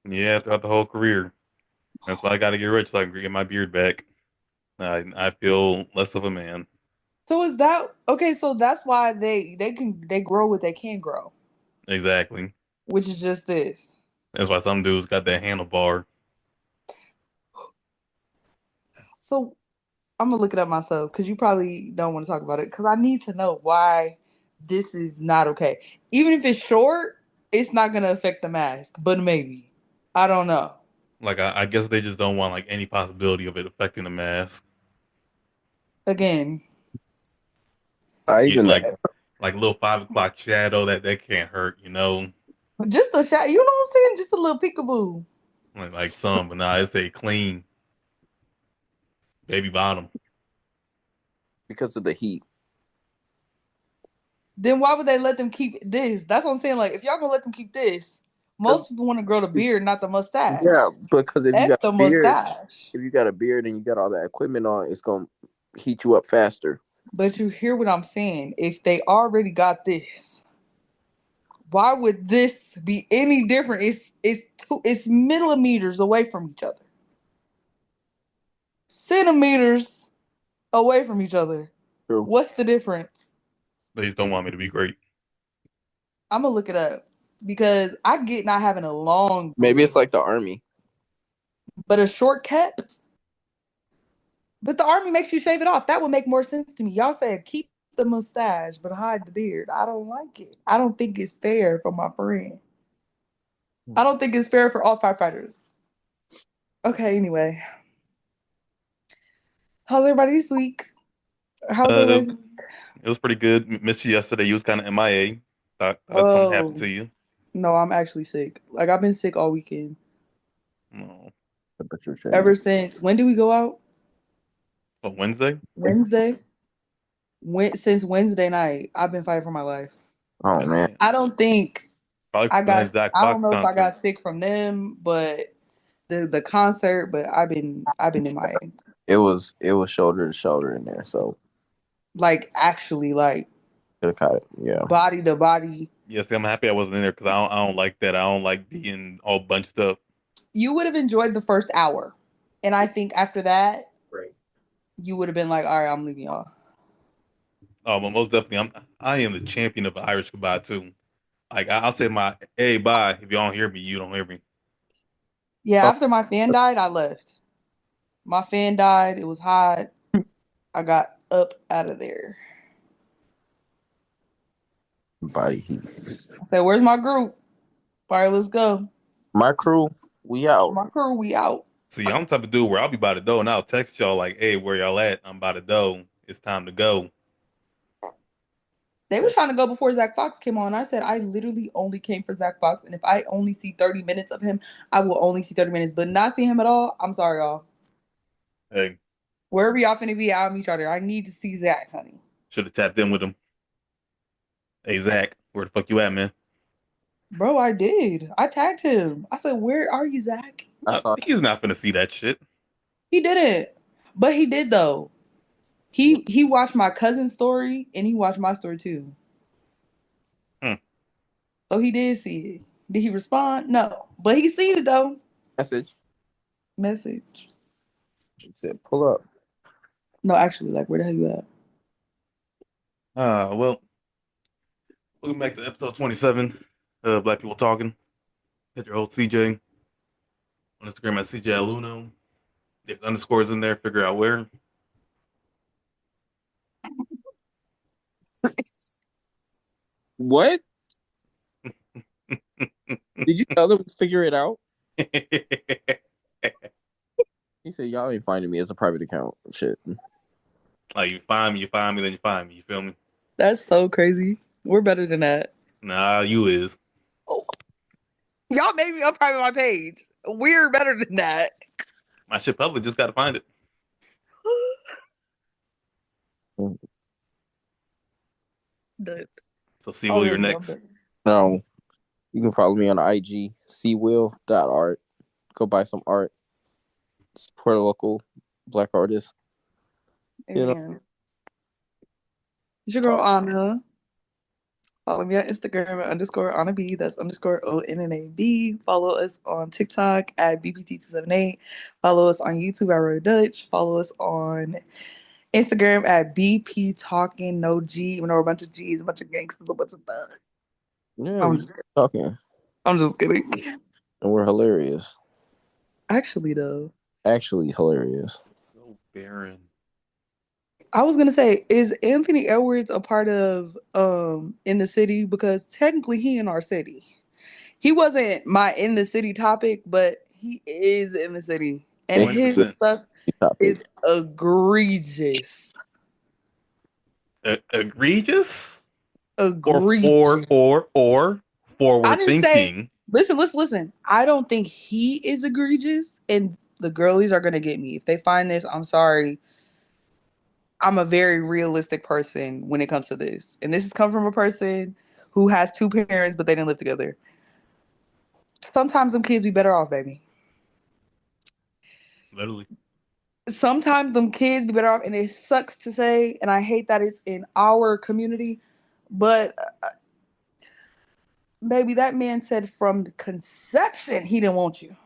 Yeah, throughout the whole career. That's why I got to get rich so I can get my beard back. I feel less of a man. So is that okay? So that's why they grow what they can grow, Exactly. which is just this. That's why some dudes got that handlebar. So I'm gonna look it up myself because you probably don't want to talk about it because I need to know why this is not okay. Even if it's short, it's not gonna affect the mask, but maybe I don't know. Like I guess they just don't want like any possibility of it affecting the mask. Again, I Get even like a little 5 o'clock shadow that can't hurt, just a shot. You know what I'm saying? Just a little peekaboo. like some, but nah, it's a clean baby bottom. because of the heat. Then why would they let them keep this? That's what I'm saying. Like, if y'all gonna let them keep this, Because most people want to grow the beard, not the mustache. yeah, because if you F got the a beard, mustache. if you got a beard and you got all that equipment on, it's gonna heat you up faster. But you hear what I'm saying? If they already got this, why would this be any different? It's millimeters away from each other, centimeters away from each other. True. What's the difference? They just don't want me to be great. I'm gonna look it up because I get not having a long Maybe it's beard, like the army. but a short cut. But the army makes you shave it off. That would make more sense to me. Y'all said keep the mustache but hide the beard. I don't like it. I don't think it's fair for my friend. I don't think it's fair for all firefighters. Okay, anyway. How's everybody's week? How's Uh, everybody's it was pretty good. Missed you yesterday. You was kind of MIA. Thought something happened Oh, to you. no, I'm actually sick. Like I've been sick all weekend. No, But you're saying Ever since when did we go out? but Wednesday. Wednesday? Since Wednesday night, I've been fighting for my life. oh man, Damn. I don't think Probably I from got that Zach I don't Fox know if I concert. got sick from them, but the concert, but I've been in my it was shoulder to shoulder in there, so like actually like could have caught it. Yeah, body to body. Yeah, see, I'm happy I wasn't in there because I don't like that. I don't like being all bunched up. You would have enjoyed the first hour. And I think after that, right. you would have been like, all right, I'm leaving y'all. But most definitely, I am the champion of Irish goodbye too. Like I'll say my hey bye. If you don't hear me, you don't hear me. Yeah, Oh, after my fan died, I left. My fan died. It was hot. I got up out of there. body heat. I said, where's my group? All right, let's go. My crew, we out. My crew, we out. See, I'm the type of dude where I'll be by the door and I'll text y'all like, "Hey, where y'all at? I'm by the door. It's time to go." They was trying to go before Zach Fox came on. I said, I literally only came for Zach Fox. And if I only see 30 minutes of him, I will only see 30 minutes. But not see him at all, I'm sorry, y'all. Hey, Wherever y'all finna be, I'll meet y'all there. I need to see Zach, honey. should have tapped in with him. Hey Zach, where the fuck you at, man? Bro, I did. I tagged him. I said, where are you, Zach? I saw. He's not gonna see that shit. He didn't. But he did though. He watched my cousin's story and he watched my story too. Hmm. So he did see it. Did he respond? No. But he seen it though. Message. Message. It said pull up. No, actually, like where the hell you at? Well, welcome back to episode 27. Black people talking. Hit your host CJ on Instagram at CJ Aluno. If underscores in there, figure out where. What? Did you tell them to figure it out? He said y'all ain't finding me as a private account. Shit. Like you find me, then you find me. You feel me? That's so crazy. We're better than that. Nah, you is. Oh, y'all made me unprivate my page. We're better than that. My shit public, just gotta find it. That- So see Will, you're Already, I'm next. better. No, you can follow me on IG, cwill.art. Go buy some art. Support a local black artist. You know, Amen. It's your girl talk. Anna. Follow me on Instagram at underscore Anna B. That's underscore ONNAB. Follow us on TikTok at BBT278. Follow us on YouTube at Roy Dutch. Follow us on Instagram at BP Talking No G. Even though we're a bunch of G's, a bunch of gangsters, a bunch of thugs. Yeah, I'm we just, talking, I'm just kidding. and we're hilarious. Actually, though, Actually, hilarious. So barren. I was gonna say, is Anthony Edwards a part of In the City? Because technically he in our city. He wasn't my in the city topic, but he is in the city. And And One hundred his percent. stuff topic. is egregious. Egregious, Egregious. or I forward didn't say, thinking. listen. I don't think he is egregious, and the girlies are gonna get me. If they find this, I'm sorry. I'm a very realistic person when it comes to this. And this has come from a person who has two parents, but they didn't live together. Sometimes them kids be better off, baby. Literally. Sometimes them kids be better off, and it sucks to say, and I hate that it's in our community, but baby, that man said from the conception he didn't want you.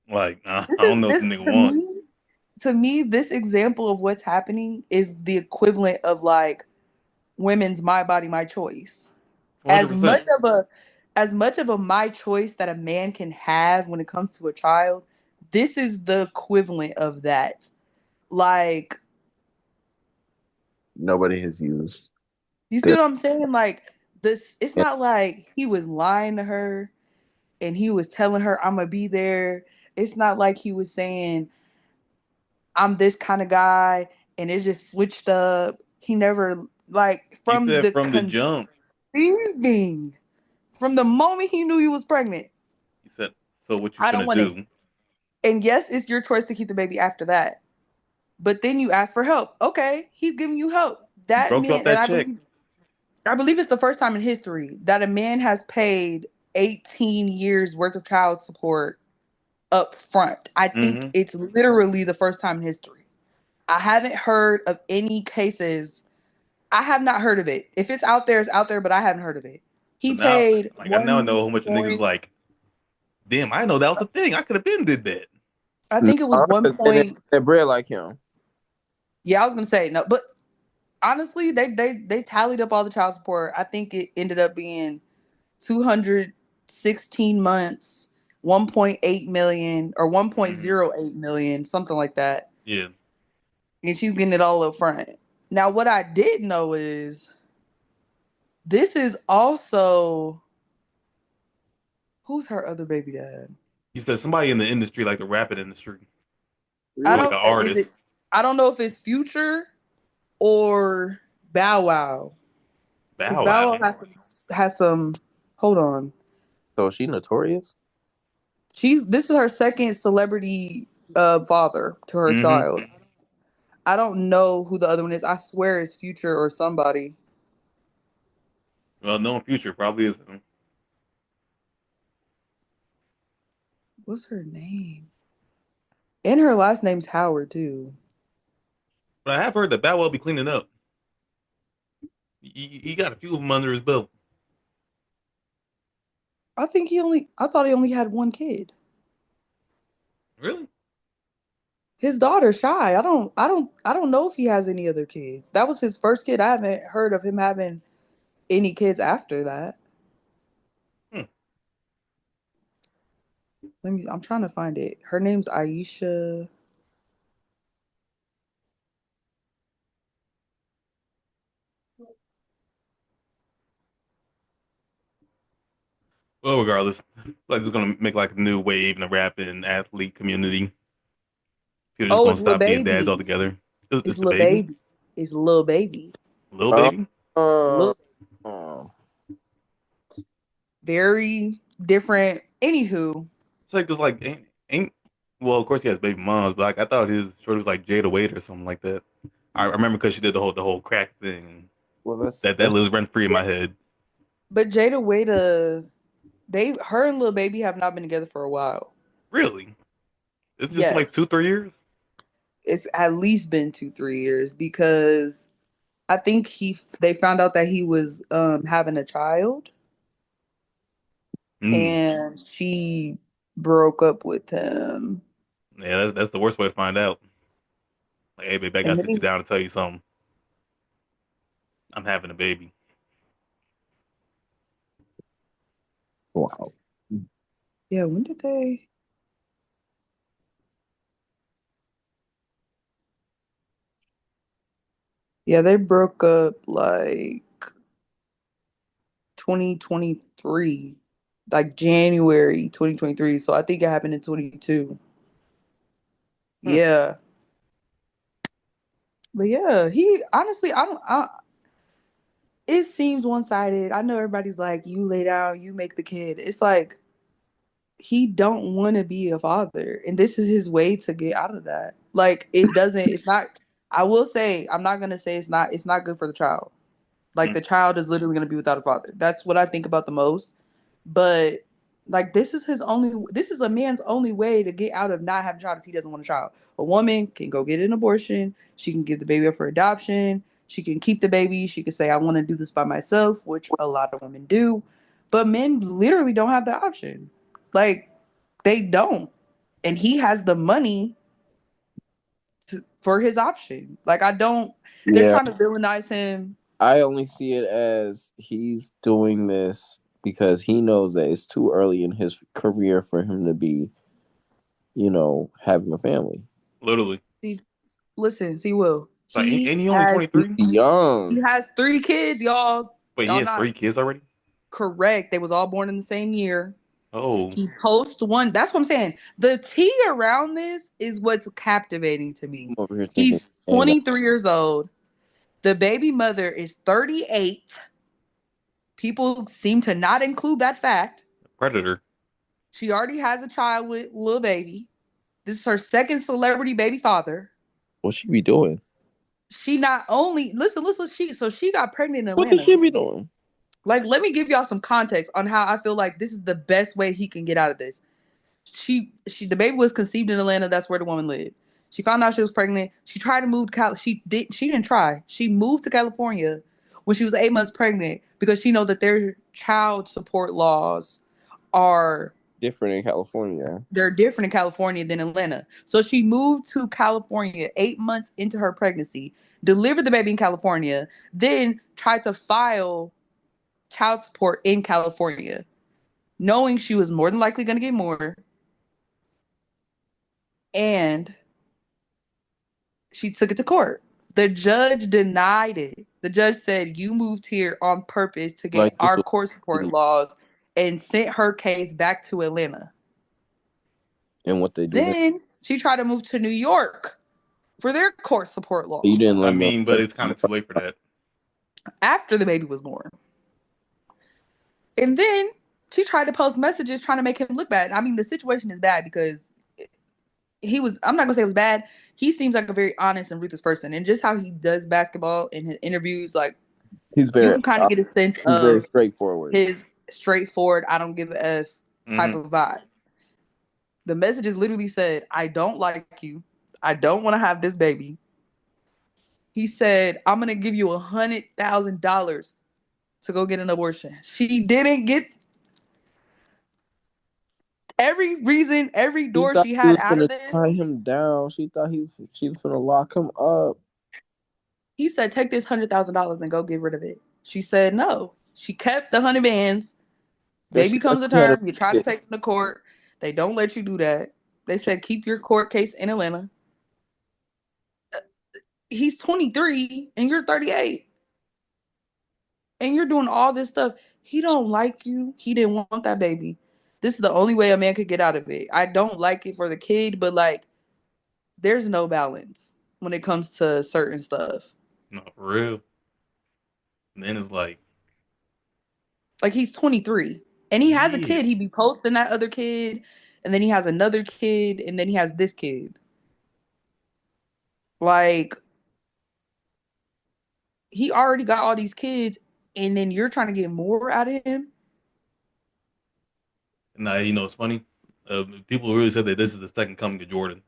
Like, This I is don't know what this the nigga to want. me, this example of what's happening is the equivalent of like women's my body, my choice. One hundred As much percent. of a my choice that a man can have when it comes to a child, this is the equivalent of that. Like, Nobody has used you see this. what I'm saying? Like this, it's not like he was lying to her and he was telling her I'm gonna be there. It's not like he was saying I'm this kind of guy and it just switched up. He never like He from said the from the jump. conceiving, from the moment he knew he was pregnant. He said, "So what you I don't finna want to. do?" And yes, it's your choice to keep the baby after that. But then you ask for help. Okay, he's giving you help. He That broke you off man, and that check. I believe it's the first time in history that a man has paid 18 years worth of child support up front. I think Mm-hmm. it's literally the first time in history. I haven't heard of any cases. I have not heard of it. If it's out there, it's out there, but I haven't heard of it. So He now, paid like, I now one know how much a niggas point. like. Damn, I know that was a thing. I could have been did that. I No, think it was one they didn't point. get bread like him. Yeah, I was gonna say no, but honestly, they tallied up all the child support. I think it ended up being 216 months, 1.8 million or Mm-hmm. 1.08 million, something like that. Yeah. And she's getting it all up front. Now, what I did know is this is also who's her other baby dad? He said somebody in the industry, like the rapping industry, I or like Really? an don't is it artist. I don't know if it's Future or Bow Wow. Because Bow Bow Wow Wow. has some hold on. So is she notorious? She's this is her second celebrity father to her Mm-hmm. child. I don't know who the other one is. I swear it's Future or somebody. Well, known future probably is him. What's her name? And her last name's Howard too. But I have heard that Bow Wow be cleaning up. He got a few of them under his belt. I thought he only had one kid. Really? His daughter Shy. I don't know if he has any other kids. That was his first kid. I haven't heard of him having any kids after that. Hmm. I'm trying to find it. Her name's Aisha. Well, regardless, like it's gonna make like a new wave in the rap and athlete community. People just Oh, gonna it's Lil stop being dads Baby. altogether. It's It's the Lil baby, Baby. It's Lil Baby. little Uh, baby. uh, Lil uh, Very different. Anywho, It's like this, like ain't. Well, of course he has baby moms, but like I thought his short was like Jada Wade or something like that. I remember because she did the whole crack thing. well, That that's lives rent free in my head. but Jada Wada, her and Lil Baby have not been together for a while. Really, it's just been like Yes. 2 3 years. it's at least been 2, 3 years because I think they found out that he was having a child, Mm. and she broke up with him. Yeah, that's the worst way to find out. Like, hey, baby, I And gotta then sit you down and tell you something. I'm having a baby. Wow. yeah, when did they? Yeah, they broke up like 2023, like January 2023. So I think it happened in 22. Hmm. Yeah. But yeah, he honestly, it seems one-sided. I know everybody's like, you lay down, you make the kid. It's like he don't want to be a father, and this is his way to get out of that. Like it's not. I will say, I'm not gonna say it's not good for the child. Like Hmm. the child is literally gonna be without a father. That's what I think about the most. But like this is a man's only way to get out of not having a child if he doesn't want a child. A woman can go get an abortion, she can give the baby up for adoption, she can keep the baby, she can say, I want to do this by myself, which a lot of women do. But men literally don't have that option. Like they don't. And he has the money for his option. Like I don't they're Yeah, trying to villainize him. I only see it as he's doing this because he knows that it's too early in his career for him to be, having a family. Literally. See, listen, see Will. Like, ain't he only 23? He Young. has 3 kids, y'all. But he Y'all has not 3 kids already? correct. They was all born in the same year. Oh. He posts one. That's what I'm saying. The tea around this is what's captivating to me. I'm over here thinking, He's and 23 years old. The baby mother is 38. People seem to not include that fact. Predator. She already has a child with little baby. This is her second celebrity baby father. what she be doing? She not only listen, she got pregnant in What could Atlanta. she be doing? Like, let me give y'all some context on how I feel like this is the best way he can get out of this. The baby was conceived in Atlanta. That's where the woman lived. She found out she was pregnant. She tried to move to Cal. She didn't try. She moved to California when she was 8 months pregnant because she know that their child support laws are Different in California. they're different in California than Atlanta. So she moved to California 8 months into her pregnancy, delivered the baby in California, then tried to file child support in California, knowing she was more than likely going to get more. And she took it to court. The judge denied it. The judge said, you moved here on purpose to Like get this our was, court support laws, and sent her case back to Atlanta. and what they do now. Then she tried to move to New York for their court support You didn't laws I let me mean, but know. it's kind of too late for that. after the baby was born. And then she tried to post messages trying to make him look bad. I mean, the situation is bad because I'm not gonna say it was bad. He seems like a very honest and ruthless person. And just how he does basketball in his interviews, like He's you very, can kind of get a sense he's very of straightforward. his straightforward, I don't give a F type Hmm. of vibe. The messages literally said, I don't like you. I don't want to have this baby. He said, I'm gonna give you $100,000 to go get an abortion. She didn't get every She door thought she she had was out of gonna this. tie him down. She was gonna lock him up. He said, take this $100,000 and go get rid of it. She said no. She kept the 100 bands. Cause Baby she thought comes a she had a term. You try to take him to court. They don't let you do that. They said keep your court case in Atlanta. He's 23 and you're 38. And you're doing all this stuff. He don't like you. He didn't want that baby. This is the only way a man could get out of it. I don't like it for the kid, but like there's no balance when it comes to certain stuff. No, for real. And then it's like, Like he's 23 and he has a yeah. kid. He be posting that other kid, and then he has another kid, and then he has this kid. Like he already got all these kids, and then you're trying to get more out of him. And it's funny. People really said that this is the second coming of Jordan.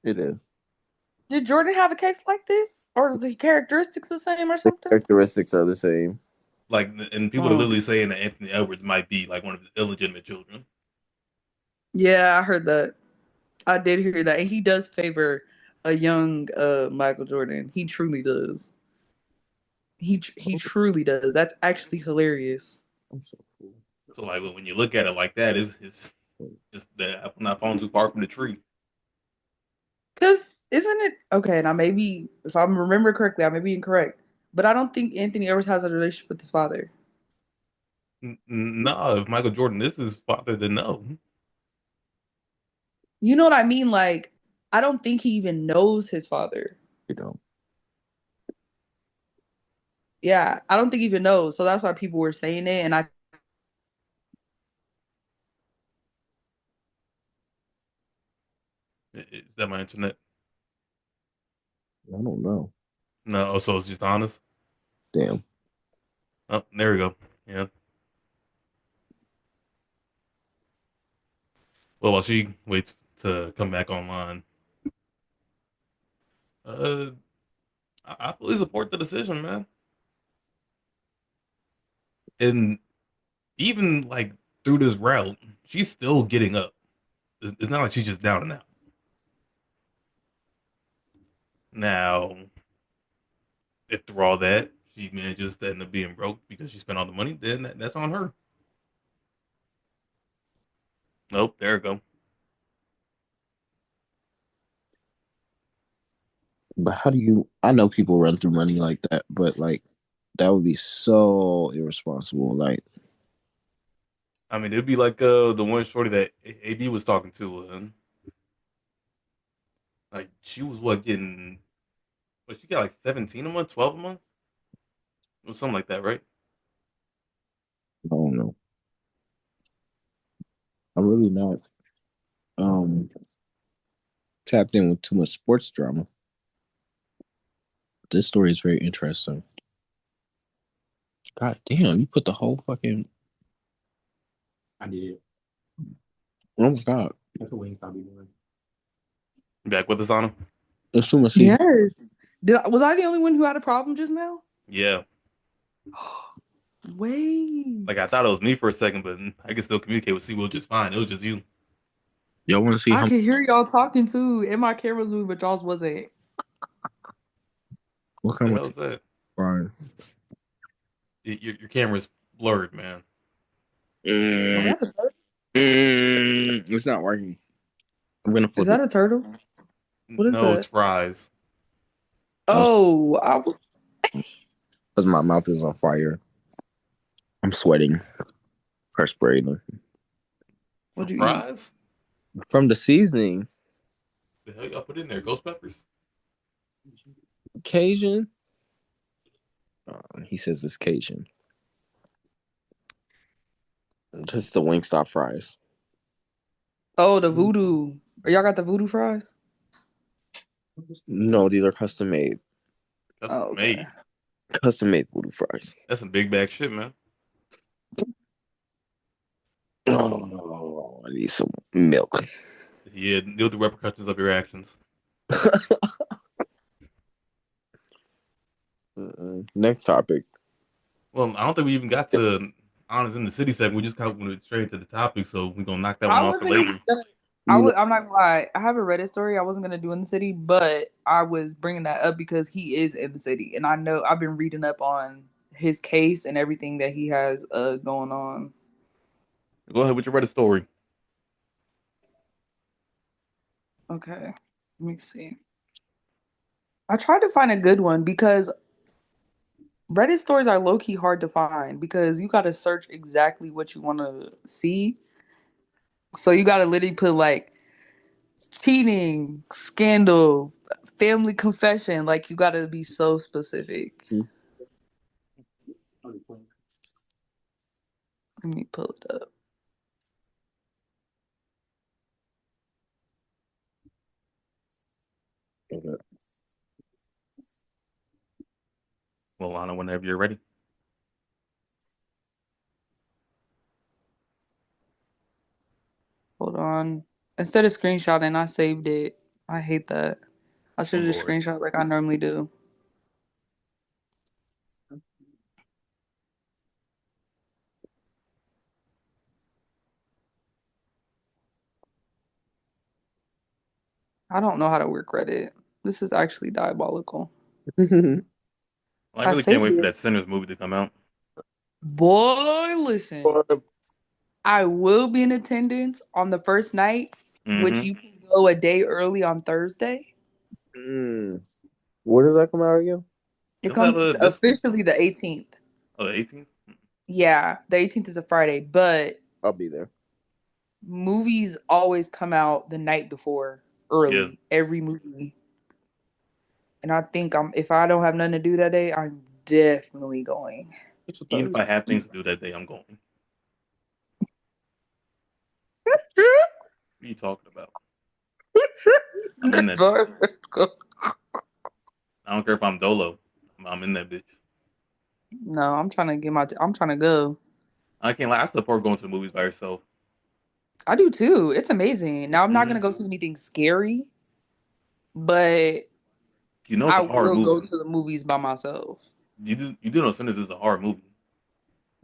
It is. Did Jordan have a case like this? Or is the characteristics the same or The something? characteristics are the same. Like, and people are Mm. literally saying that Anthony Edwards might be like one of his illegitimate children. Yeah, I heard that. I did hear that. And he does favor a young Michael Jordan. He truly does. He truly does. That's actually hilarious. I'm so full. So like when you look at it like that, it's just that I'm not falling too far from the tree. Cause isn't it okay? Now maybe if I remember correctly, I may be incorrect, but I don't think Anthony Edwards has a relationship with his father. No, if Michael Jordan is his father, then no. You know what I mean? Like I don't think he even knows his father. You know, Yeah, I don't think he even knows. So that's why people were saying it, and I Is that my internet? I don't know. No, so it's just honest. Damn. Oh, there we go. Yeah. Well, while she waits to come back online, uh, I fully support the decision, man. And even like through this route, she's still getting up. It's not like she's just down and out. Now, if through all that she manages to end up being broke because she spent all the money, then that's on her. Nope, there we go. But how do you? I know people run through money like that, but like that would be so irresponsible. Like, I mean, it'd be like the one shorty that AB was talking to, and like she was what getting, but she got like 17 a month, 12 a month, or something like that, right? I don't know. I'm really not um tapped in with too much sports drama. This story is very interesting. God damn, you put the whole fucking. I did. Oh my god. That's what Wingstop be doing. Back with us on him. As soon as she yes. Was I the only one who had a problem just now? Yeah, Wait. like I thought it was me for a second, but I can still communicate with Will just fine. It was just you. y'all want to see I how could hear y'all talking too, and my camera's moving, but y'all's wasn't. what The kind of hell is that? Brian? Your camera's blurred, man. Is Mm, that a turtle? it's not working. I'm gonna Is flip that it a turtle? What is No, it's that? fries. Oh, I was. Because my mouth is on fire. I'm sweating, perspiring For What'd you eat? fries? from the seasoning. The hell y'all put in there? Ghost peppers? Cajun. He says it's Cajun. Just the Wingstop fries. Oh, the voodoo. Or y'all got the voodoo fries? No, these are custom made. Custom Oh, okay. made. Custom made voodoo fries. That's some big bag shit, man. Oh, I need some milk. Yeah, deal with the repercussions of your actions. Next topic. Well, I don't think we even got to honest in the city segment. We just kind of went straight to the topic, so we're gonna knock that one I off for wasn't even later. gonna. You know, I'm not gonna lie. I have a Reddit story I wasn't gonna do in the city, but I was bringing that up because he is in the city, and I know I've been reading up on his case and everything that he has going on. Go ahead with your Reddit story. Okay, let me see. I tried to find a good one because Reddit stories are low key hard to find because you got to search exactly what you want to see. So you got to literally put like cheating, scandal, family confession. Like you got to be so specific. Let me pull it up. Well, Lana, whenever you're ready. Hold on. Instead of screenshotting, I saved it. I hate that. I should I'm have just bored. screenshot like I normally do. I don't know how to work Reddit. This is actually diabolical. Well, I I really can't saved wait for it. that Sinners movie to come out. Boy, listen. I will be in attendance on the first night, which Mm-hmm. you can go a day early on Thursday. Mm. Where does that come out again? It Comes out comes this week. officially the 18th. Oh, the 18th. Yeah, the 18th is a Friday, but I'll be there. movies always come out the night before Yeah. early, every movie. And I think if I don't have nothing to do that day, I'm definitely going. It's a Even if I have Thursday. things to do that day, I'm going. What are you talking about? I'm in that bitch. I don't care if I'm Dolo. I'm in that bitch. No, I'm trying to I'm trying to go. I can't lie. I support going to the movies by yourself. I do too. It's amazing. Now I'm not Mm-hmm. gonna go see anything scary, but You know it's I a hard will go movie. to the movies by myself. You do know Sinners is a hard movie.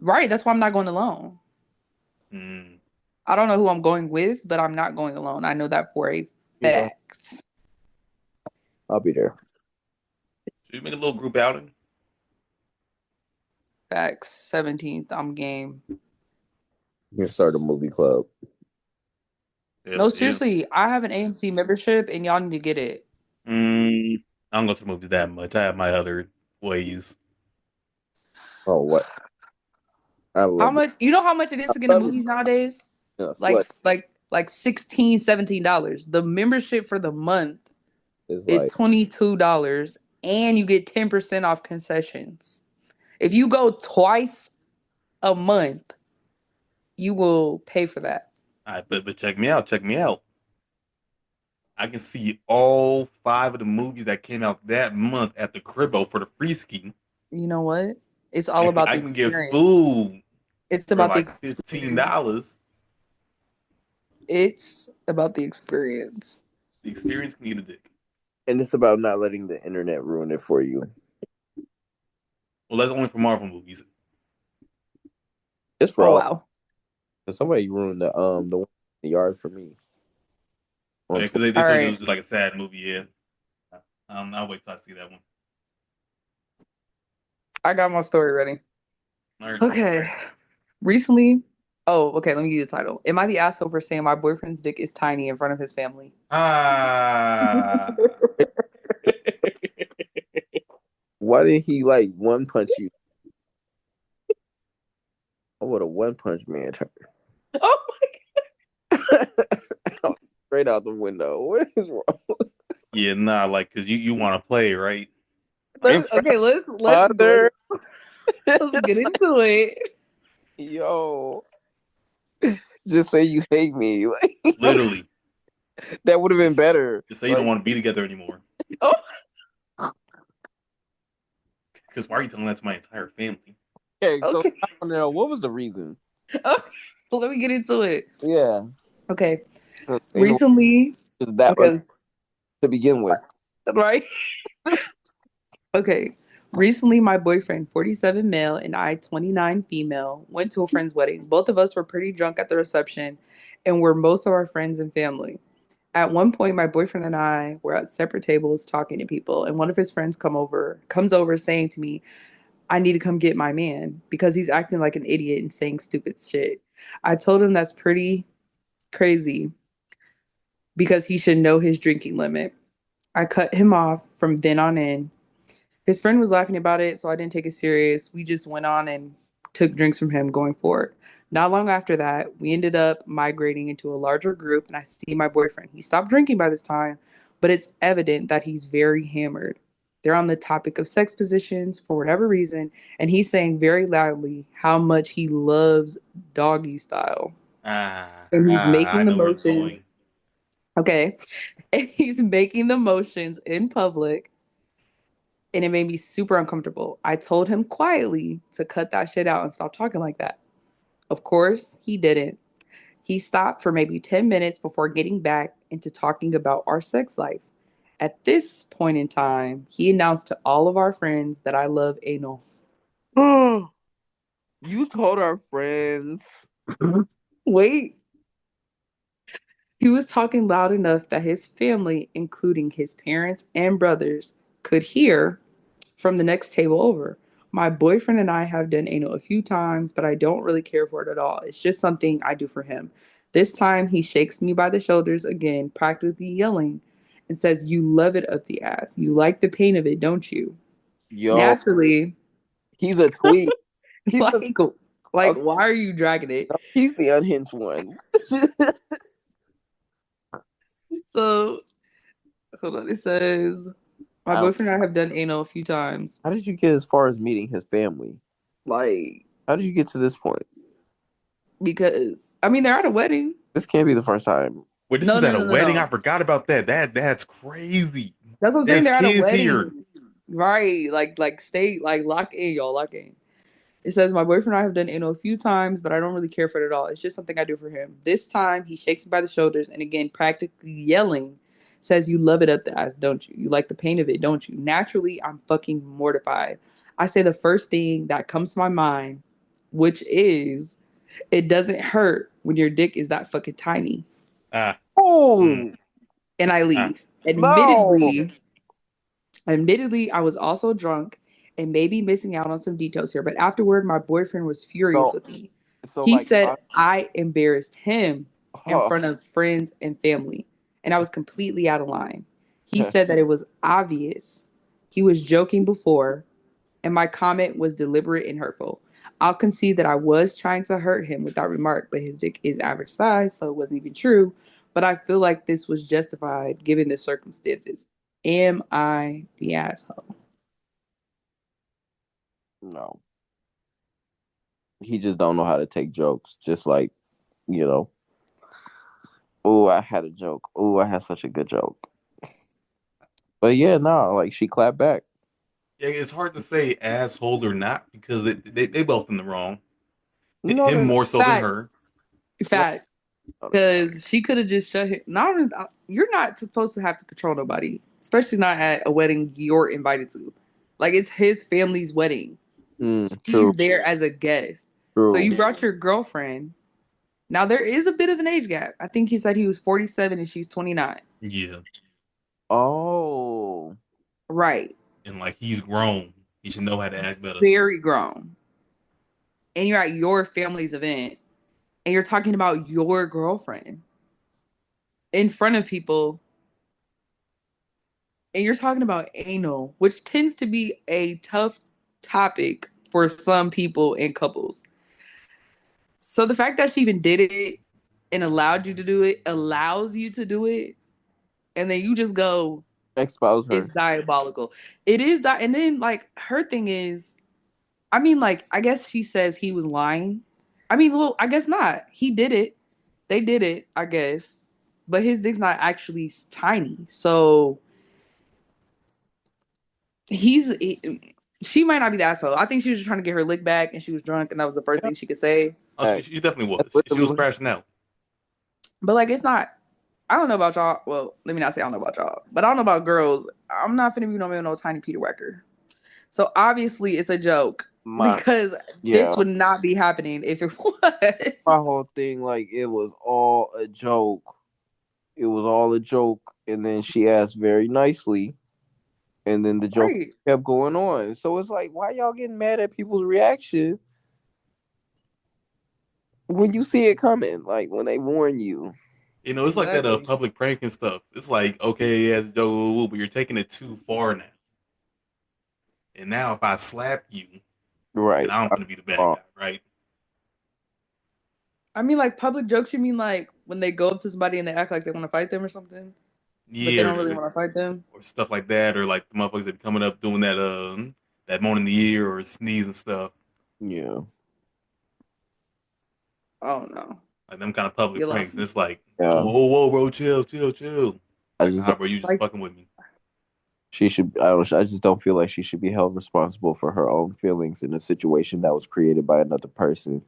Right, that's why I'm not going alone. Mm. I don't know who I'm going with, but I'm not going alone. I know that for a Yeah, fact. I'll be there. Should we make a little group outing? Facts. 17th, I'm game. We can start a movie club. No, Hell yeah. seriously, I have an AMC membership and y'all need to get it. Mm. I don't go to the movies that much. I have my other ways. Oh, what? I How love it. much you know how much it is I to get in love it. movies nowadays? Yeah, Like flex like 16, $17. The membership for the month is is like $22 and you get 10% off concessions. If you go twice a month, you will pay for that. All right, but check me out. Check me out. I can see all five of the movies that came out that month at the Cribbo for the free ski. You know what? It's all about I the can get experience. food It's for about the like experience. $15. It's about the experience. The experience can eat a dick. and it's about not letting the internet ruin it for you. Well, that's only for Marvel movies. It's for Oh all. wow. Somebody ruined the one in the yard for me Oh, on yeah, because Twitter. they All told you it was right. just like a sad movie. Yeah. I'll wait till I see that one. I got my story ready. All right. Okay. Recently, oh, okay, let me give you the title. Am I the asshole for saying my boyfriend's dick is tiny in front of his family? Ah, Why did he like one punch you? I would have one punch man turned Oh straight out the window. What is wrong? yeah, nah, like, cause you want to play, right? In my front okay, of mother. let's get into it. Yo, just say you hate me. Like Literally, that would have been just better. just say you don't Like, want to be together anymore. Oh, Because why are you telling that to my entire family? okay, so okay. I want to know what was the reason? Okay. Let me get into it. Yeah, Okay. 'cause ain't no Recently, just that okay, to begin with. right? Okay. Recently, my boyfriend, 47 male, and I, 29 female, went to a friend's wedding. Both of us were pretty drunk at the reception and were most of our friends and family. At one point, my boyfriend and I were at separate tables talking to people, and one of his friends comes over saying to me, I need to come get my man because he's acting like an idiot and saying stupid shit. I told him that's pretty crazy because he should know his drinking limit. I cut him off from then on in. His friend was laughing about it, so I didn't take it serious. We just went on and took drinks from him going forward. Not long after that, we ended up migrating into a larger group, and I see my boyfriend. He stopped drinking by this time, but it's evident that he's very hammered. They're on the topic of sex positions for whatever reason, and he's saying very loudly how much he loves doggy style. And he's I making the know where it's going. motions. Okay. And he's making the motions in public and it made me super uncomfortable. I told him quietly to cut that shit out and stop talking like that. Of course, he didn't. He stopped for maybe 10 minutes before getting back into talking about our sex life. At this point in time, he announced to all of our friends that I love anal. You told our friends. Wait. He was talking loud enough that his family, including his parents and brothers, could hear from the next table over. My boyfriend and I have done anal a few times, but I don't really care for it at all. It's just something I do for him. This time he shakes me by the shoulders again, practically yelling, and says, "You love it up the ass. You like the pain of it, don't you?" Yo, Naturally, he's a tweet. He's a like, like, okay, why are you dragging it? no, he's the unhinged one. So, hold on. It says, my How, boyfriend and I have done anal a few times. how did you get as far as meeting his family? Like, How did you get to this point? because, I mean, they're at a wedding. This can't be the first time. Wait, this No, is at no, a no, no, wedding? I no. forgot about that. That's crazy. That's what I'm saying. There's They're at a kids here. wedding. Right. Like stay, like lock in, y'all, lock in. It says, my boyfriend and I have done anal a few times, but I don't really care for it at all. It's just something I do for him. This time, he shakes me by the shoulders and again, practically yelling, says, "You love it up the ass, don't you? You like the pain of it, don't you?" Naturally, I'm fucking mortified. I say the first thing that comes to my mind, which is, it doesn't hurt when your dick is that fucking tiny. Ah, mm, Oh And I ah. leave. no! Admittedly, I was also drunk and maybe missing out on some details here, but afterward, my boyfriend was furious So, with me. so He like, said I embarrassed him in huh. front of friends and family, and I was completely out of line. He said that it was obvious he was joking before, and my comment was deliberate and hurtful. I'll concede that I was trying to hurt him with that remark, but his dick is average size, so it wasn't even true. But I feel like this was justified given the circumstances. Am I the asshole? No, he just don't know how to take jokes. Just like, you know, oh, I had a joke. Oh, I had such a good joke. But yeah, no, like she clapped back. Yeah, it's hard to say asshole or not because they both in the wrong. No, Him they're not. more so than Fact, her. No, fact. no, they're not. Because she could have just shut him. Not, you're not supposed to have to control nobody, especially not at a wedding you're invited to. Like it's his family's wedding. True, He's there as a guest. So true. you brought your girlfriend. Now there is a bit of an age gap. I think he said he was 47 and she's 29. Yeah, Oh, Right. and like he's grown. He should know how to act better. Very grown. And you're at your family's event and you're talking about your girlfriend in front of people and you're talking about anal, which tends to be a tough topic for some people and couples. So the fact that she even did it and allowed you to do it allows you to do it, and then you just go, expose it's her. diabolical. It is that, and then like her thing is, I mean, like I guess she says he was lying. I mean, well, I guess not. He did it. They did it, I guess, but his dick's not actually tiny. So she might not be the asshole. I think she was just trying to get her lick back and she was drunk and that was the first Yeah, thing she could say. Oh, she definitely that's was. She was literally crashing out. But like it's not I don't know about y'all. Well, let me not say I don't know about y'all, but I don't know about girls. I'm not finna be no man, no tiny Peter Wecker. So obviously it's a joke my because this yeah. would not be happening if it My was. whole thing, like it was all a joke. It was all a joke, and then she asked very nicely, and then the joke Right. kept going on. So it's like, why y'all getting mad at people's reaction when you see it coming? Like when they warn you. You know, it's like that Exactly. public prank and stuff. It's like, okay, yeah, but you're taking it too far now. And now if I slap you, then Right. I'm gonna be the bad Wrong. guy, right? I mean, like public jokes. You mean like when they go up to somebody and they act like they want to fight them or something, but they Yeah, don't really want to fight them? or stuff like that, or like the motherfuckers that be coming up doing that moan in the ear or sneeze and stuff, Yeah. Oh no, like them kind of public you pranks. lost And me. it's like, Yeah. whoa, whoa, whoa, bro, chill, chill, chill. I Like, just nah, don't, bro, you just Like, fucking with me. she should. I just don't feel like she should be held responsible for her own feelings in a situation that was created by another person,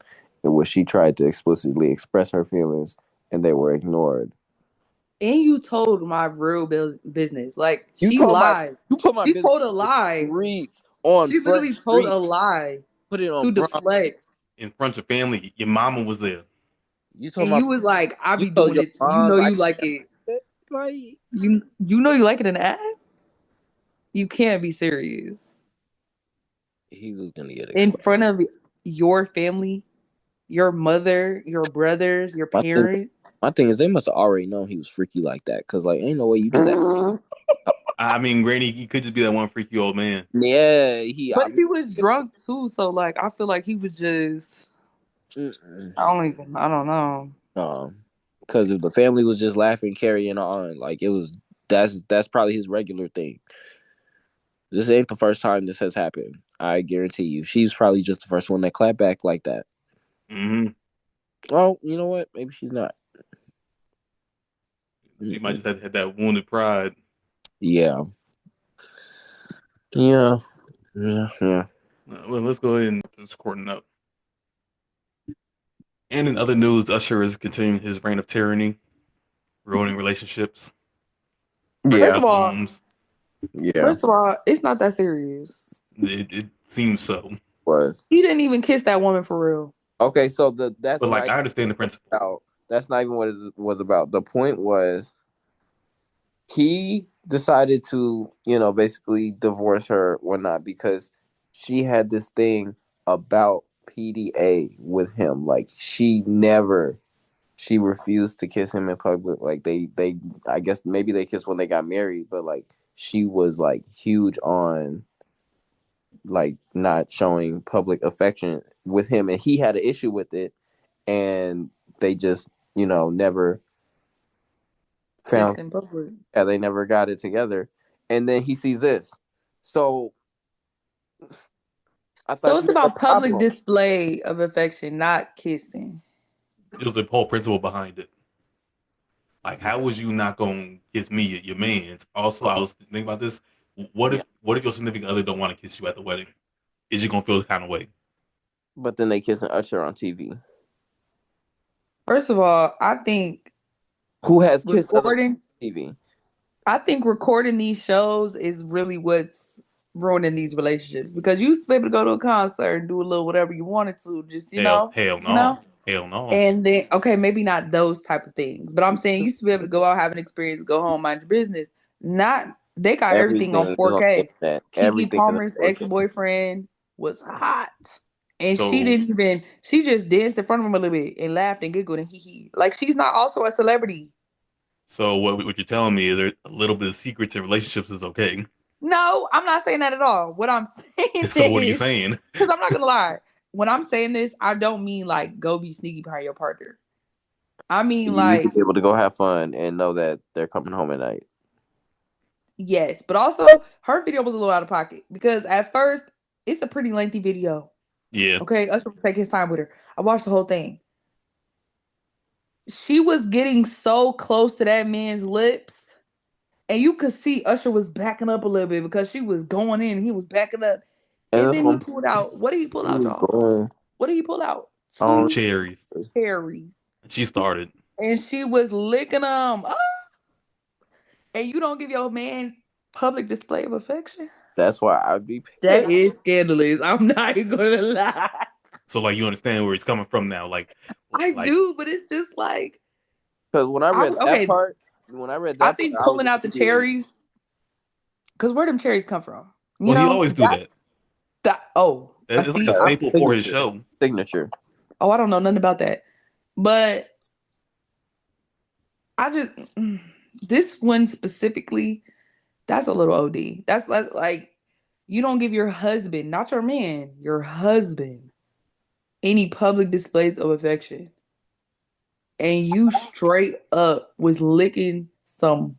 in which she tried to explicitly express her feelings and they were ignored. And you told my real business. Like, You she told my lied. you put my She business told a on the lie. streets on She Front literally told a Street. lie Put it to on Bronx. deflect. In front of your family, your mama was there. You told And my you was like, I you be told doing your it. You know moms I you like it. like You know you like it in the ass? You can't be serious. he was gonna get In exposed. front of your family, your mother, your brothers, your My thing, parents. my thing is they must have already known he was freaky like that. Cause like ain't no way you just I mean, Granny, he could just be that one freaky old man. yeah But he was drunk too, so like I feel like he was just mm-mm. I don't know. Because if the family was just laughing, carrying on, like it was, that's probably his regular thing. This ain't the first time this has happened. I guarantee you, she's probably just the first one that clapped back like that. Mm-hmm. Oh, you know what? Maybe she's not. He might Mm-mm. just have had that wounded pride. Yeah, yeah, yeah. Well, let's go ahead and just courting up. And in other news, Usher is continuing his reign of tyranny, ruining relationships, First Yeah, breaking of all, homes. yeah. first of all, it's not that serious. It seems so. Was He didn't even kiss that woman for real. okay. So But that's like, not I understand the even principle. about. That's not even what it was about. The point was he decided to, basically divorce her or not because she had this thing about PDA with him. Like she refused to kiss him in public. Like I guess maybe they kissed when they got married, but like she was like huge on like not showing public affection with him, and he had an issue with it, and they just never Kissed found. in public. Yeah, they never got it together. And then he sees this. So I So thought it's you had a about public problem. display of affection, not kissing. It was the whole principle behind it. Like, how was you not gonna kiss me, your man's? Also, I was thinking about this. What if your significant other don't want to kiss you at the wedding? Is you gonna feel the kind of way? But then they kissing Usher on TV. First of all, I think Who has kissed other recording TV? I think recording these shows is really what's ruining these relationships because you used to be able to go to a concert and do a little whatever you wanted to, just Hell you know. no, hell no. And then okay, maybe not those type of things, but I'm saying you used to be able to go out, have an experience, go home, mind your business. Not they got everything on Everything is on the 4K. internet. Kiki Everything is on Palmer's 4K. ex-boyfriend was hot. And So, she just danced in front of him a little bit and laughed and giggled and hee hee. Like she's not also a celebrity. so what you're telling me is there a little bit of secrets in relationships is okay. No, I'm not saying that at all. What I'm saying So what are you is, saying? because I'm not gonna lie, when I'm saying this, I don't mean like go be sneaky behind your partner. I mean You need to like be able to go have fun and know that they're coming home at night. yes, but also her video was a little out of pocket because at first it's a pretty lengthy video. Yeah. Okay, Usher would take his time with her. I watched the whole thing. She was getting so close to that man's lips, and you could see Usher was backing up a little bit because she was going in. And he was backing up, And and that's then what he pulled out. What did he pull he out, was y'all? going What did he pull out? Some on. Two cherries. cherries, She started. and she was licking them. Ah! And you don't give your man public display of affection. That's why I'd be That pissed. is scandalous. I'm not even gonna lie. So like you understand where he's coming from now. I Like do, but it's just like Because okay. when I read I that part, think I was pulling out the immediately cherries, because where them cherries come from? You well, he know always do that. that. Oh, I It's like see. a I, staple for his signature. show. Signature. oh, I don't know nothing about that, but I just this one specifically. That's a little OD. That's like you don't give your husband, not your man, your husband, any public displays of affection, and you straight up was licking some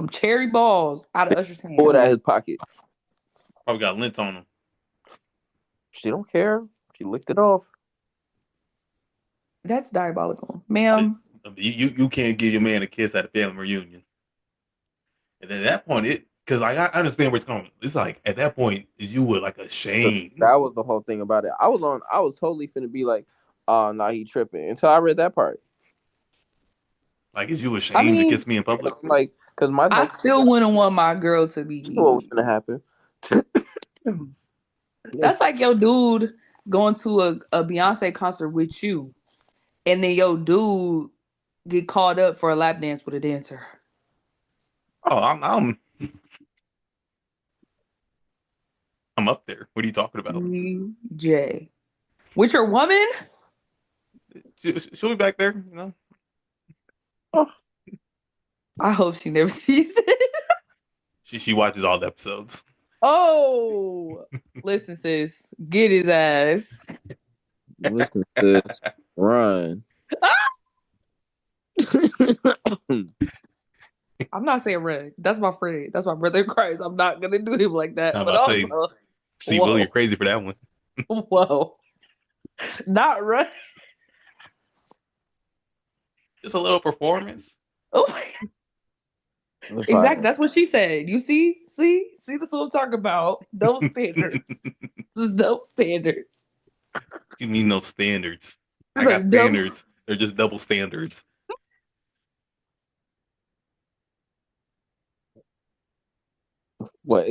cherry balls out of Usher's Pulled hand. out his pocket. Probably got lint on him. She don't care. She licked it off. That's diabolical, It, ma'am. you can't give your man a kiss at a family reunion. And then at that point, because I understand where it's going. It's like at that point, you were like ashamed. That was the whole thing about it. I was totally finna be like, oh no, he tripping until I read that part. Like, is you I ashamed to mean, kiss me in public? Like, because my I next still wouldn't want my girl to what be. was gonna happen? That's It's like your dude going to a Beyonce concert with you, and then your dude get called up for a lap dance with a dancer. Oh, I'm up there. What are you talking about? DJ. With your woman? She'll be back there, you know. I hope she never sees it. She watches all the episodes. Oh, listen, sis, get his ass. listen to this. Run. I'm not saying run. That's my friend. That's my brother in Christ. I'm not gonna do him like that. I'm But about to say, also, see, Will, you're whoa, crazy for that one. whoa, not run. Just a little performance. Oh my If I, exactly. That's what she said. You see. That's what I'm talking about. Double standards. This is double standards. You mean no standards? I It's a got double. standards. They're just double standards. what?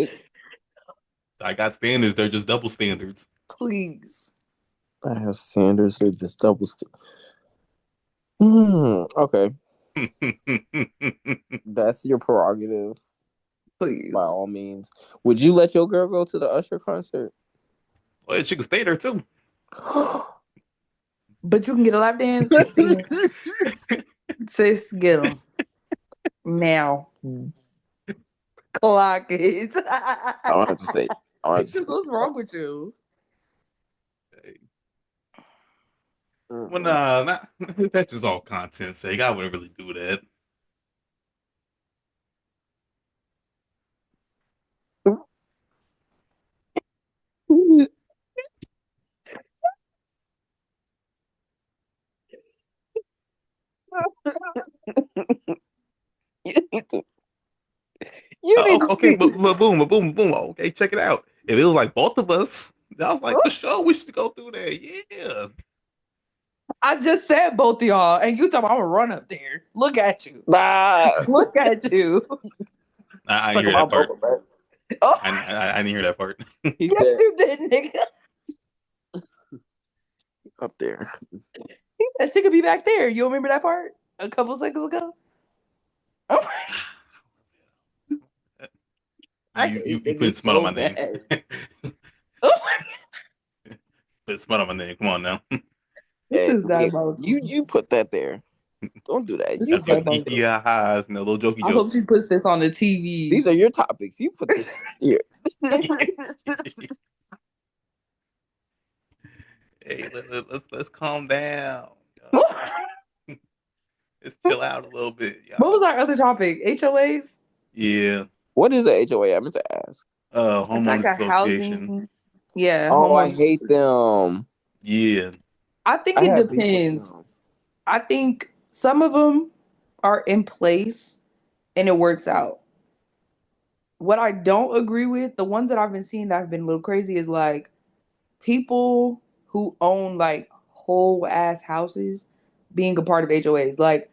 I got standards. They're just double standards. Please, I have Sanders. They're just double. Okay, that's your prerogative. please. By all means, would you let your girl go to the Usher concert? Well, she can stay there too. But you can get a lap dance. See, sis, get them now. Clock it. I don't have to say. I don't have to say. What's wrong with you? Well, nah, that's just all content sake. I wouldn't really do that. You need to. You need Okay, to. but boom, boom. Okay, check it out. If it was like both of us, I was like, for sure, we should go through that. Yeah. I just said both of y'all, and you talking about I'm gonna run up there. Look at you. Nah. Look at you. I didn't Talk hear that about part. both of us. Oh, I didn't hear that part. He yes, said you did, nigga. up there. He said she could be back there. You remember that part a couple seconds ago? Oh, I You hate put niggas smut on so my name. bad. Oh, Put smut on my name. Come on now. this Hey, is diabolical. you put that there. Don't do that. This You is That's for put the that diabolical. there. geeky highs and the little jokey I hope she jokes. puts this on the TV. These are your topics. You put this here. Hey, let's calm down. Let's chill out a little bit, What was y'all. our other topic? HOAs? Yeah. What is a HOA? I meant to ask. It's like Homeowners a association. housing. Yeah, Oh, I homeowners. hate them. Yeah. I think I it have beef with depends. them. I think some of them are in place and it works out. What I don't agree with, the ones that I've been seeing that have been a little crazy, is like people who own like whole ass houses being a part of HOAs. Like,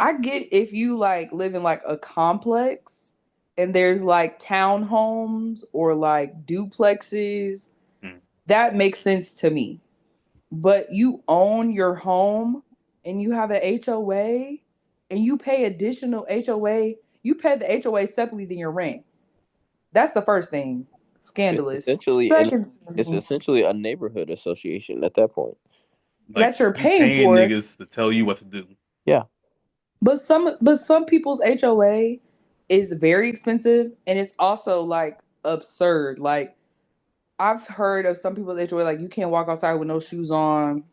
I get if you like live in like a complex and there's like townhomes or like duplexes, Hmm. that makes sense to me. But you own your home and you have an HOA and you pay additional HOA, you pay the HOA separately than your rent. That's the first thing. It's Scandalous. essentially an Second it's thing, essentially a neighborhood association at that point. Like that you're you paying paying for, niggas to tell you what to do. Yeah. but some people's HOA is very expensive and it's also like absurd. Like I've heard of some people's HOA like you can't walk outside with no shoes on.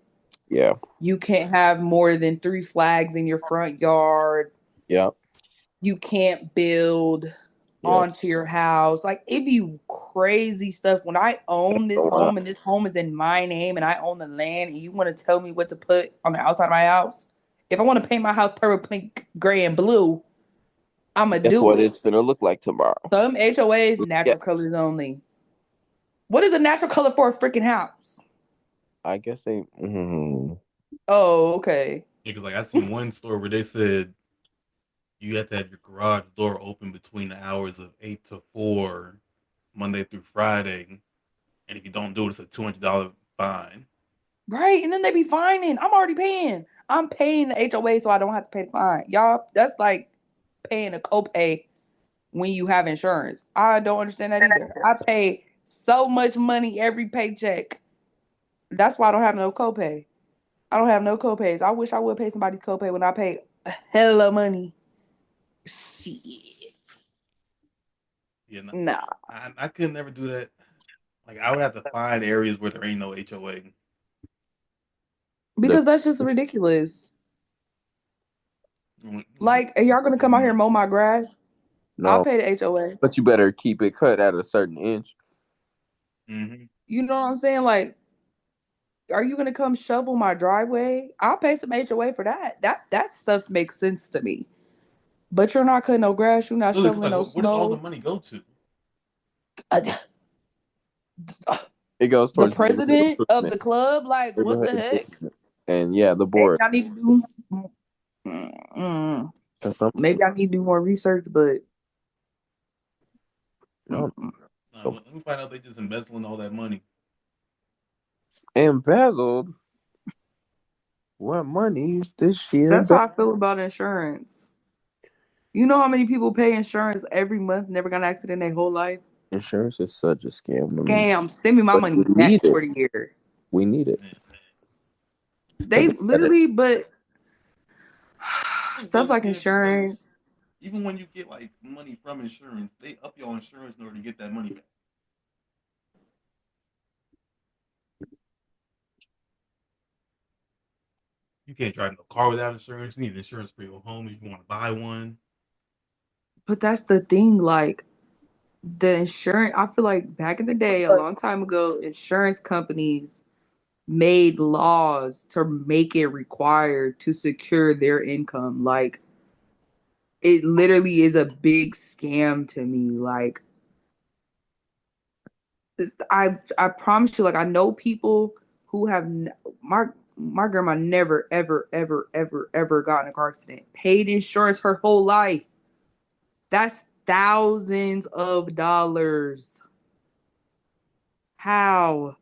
Yeah. You can't have more than 3 flags in your front yard. Yeah. You can't build Yeah. onto your house. Like it be crazy stuff. When I own A this lot. home and this home is in my name and I own the land and you want to tell me what to put on the outside of my house, if I want to paint my house purple, pink, gray, and blue, I'ma Guess do what it. it's gonna look like tomorrow. Some HOAs, Yeah. natural colors only. What is a natural color for a freaking house? I guess they. Oh, okay. Yeah, because like I seen one store where they said you have to have your garage door open between the hours of 8 to 4, Monday through Friday, and if you don't do it, it's a $200 fine. Right. And then they be fining. I'm already paying. I'm paying the HOA so I don't have to pay the fine. Y'all, that's like paying a copay when you have insurance. I don't understand that either. I pay so much money every paycheck. That's why I don't have no copay. I don't have no copays. I wish I would pay somebody's copay when I pay a hella money. Shit. Yeah, no, Nah. I could never do that. Like I would have to find areas where there ain't no HOA. The, Because that's just ridiculous. Mm-hmm. Like, are y'all gonna come out here and mow my grass? I'll no, pay the HOA. but you better keep it cut at a certain inch. Mm-hmm. You know what I'm saying? Like, are you gonna come shovel my driveway? I'll pay some HOA for that. That stuff makes sense to me. But you're not cutting no grass. You're not Because shoveling like, no where does all the snow. money go to? Uh, It goes the towards neighborhood president of improvement. the club, like, what Neighborhood the heck? improvement. And yeah, the Maybe board. I need to do. Mm, Cause some maybe I need to do more research, but people don't Let me find out they just embezzling all that money. embezzled. What money is this shit that's how embezzled? I feel about insurance. You know how many people pay insurance every month, never got an accident their whole life? Insurance is such a scam to me. Scam, send me my But money we back need it. for the year. We need it. Man, Cause They literally, but stuff really like scared because insurance. even when you get like money from insurance, they up your insurance in order to get that money back. You can't drive no car without insurance. You need insurance for your home if you want to buy one. But that's the thing, like the insurance. I feel like back in the day, a long time ago, insurance companies made laws to make it required to secure their income. Like it literally is a big scam to me. Like I promise you, like I know people who have my grandma never ever ever ever ever got in a car accident. Paid insurance her whole life. That's thousands of dollars. How?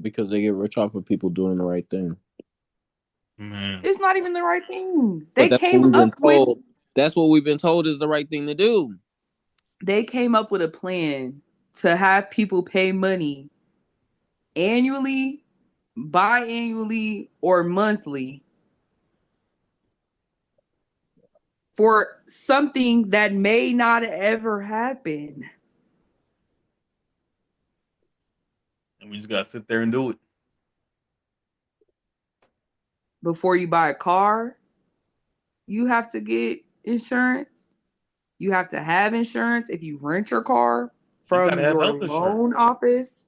because they get rich off of people doing the right thing. Man, It's not even the right thing. But that's what we've been told. That's what we've been told is the right thing to do. They came up with a plan to have people pay money annually, biannually, or monthly for something that may not ever happen. and we just gotta sit there and do it. Before you buy a car, you have to get insurance. You have to have insurance if you rent your car You gotta from have your health loan insurance. office.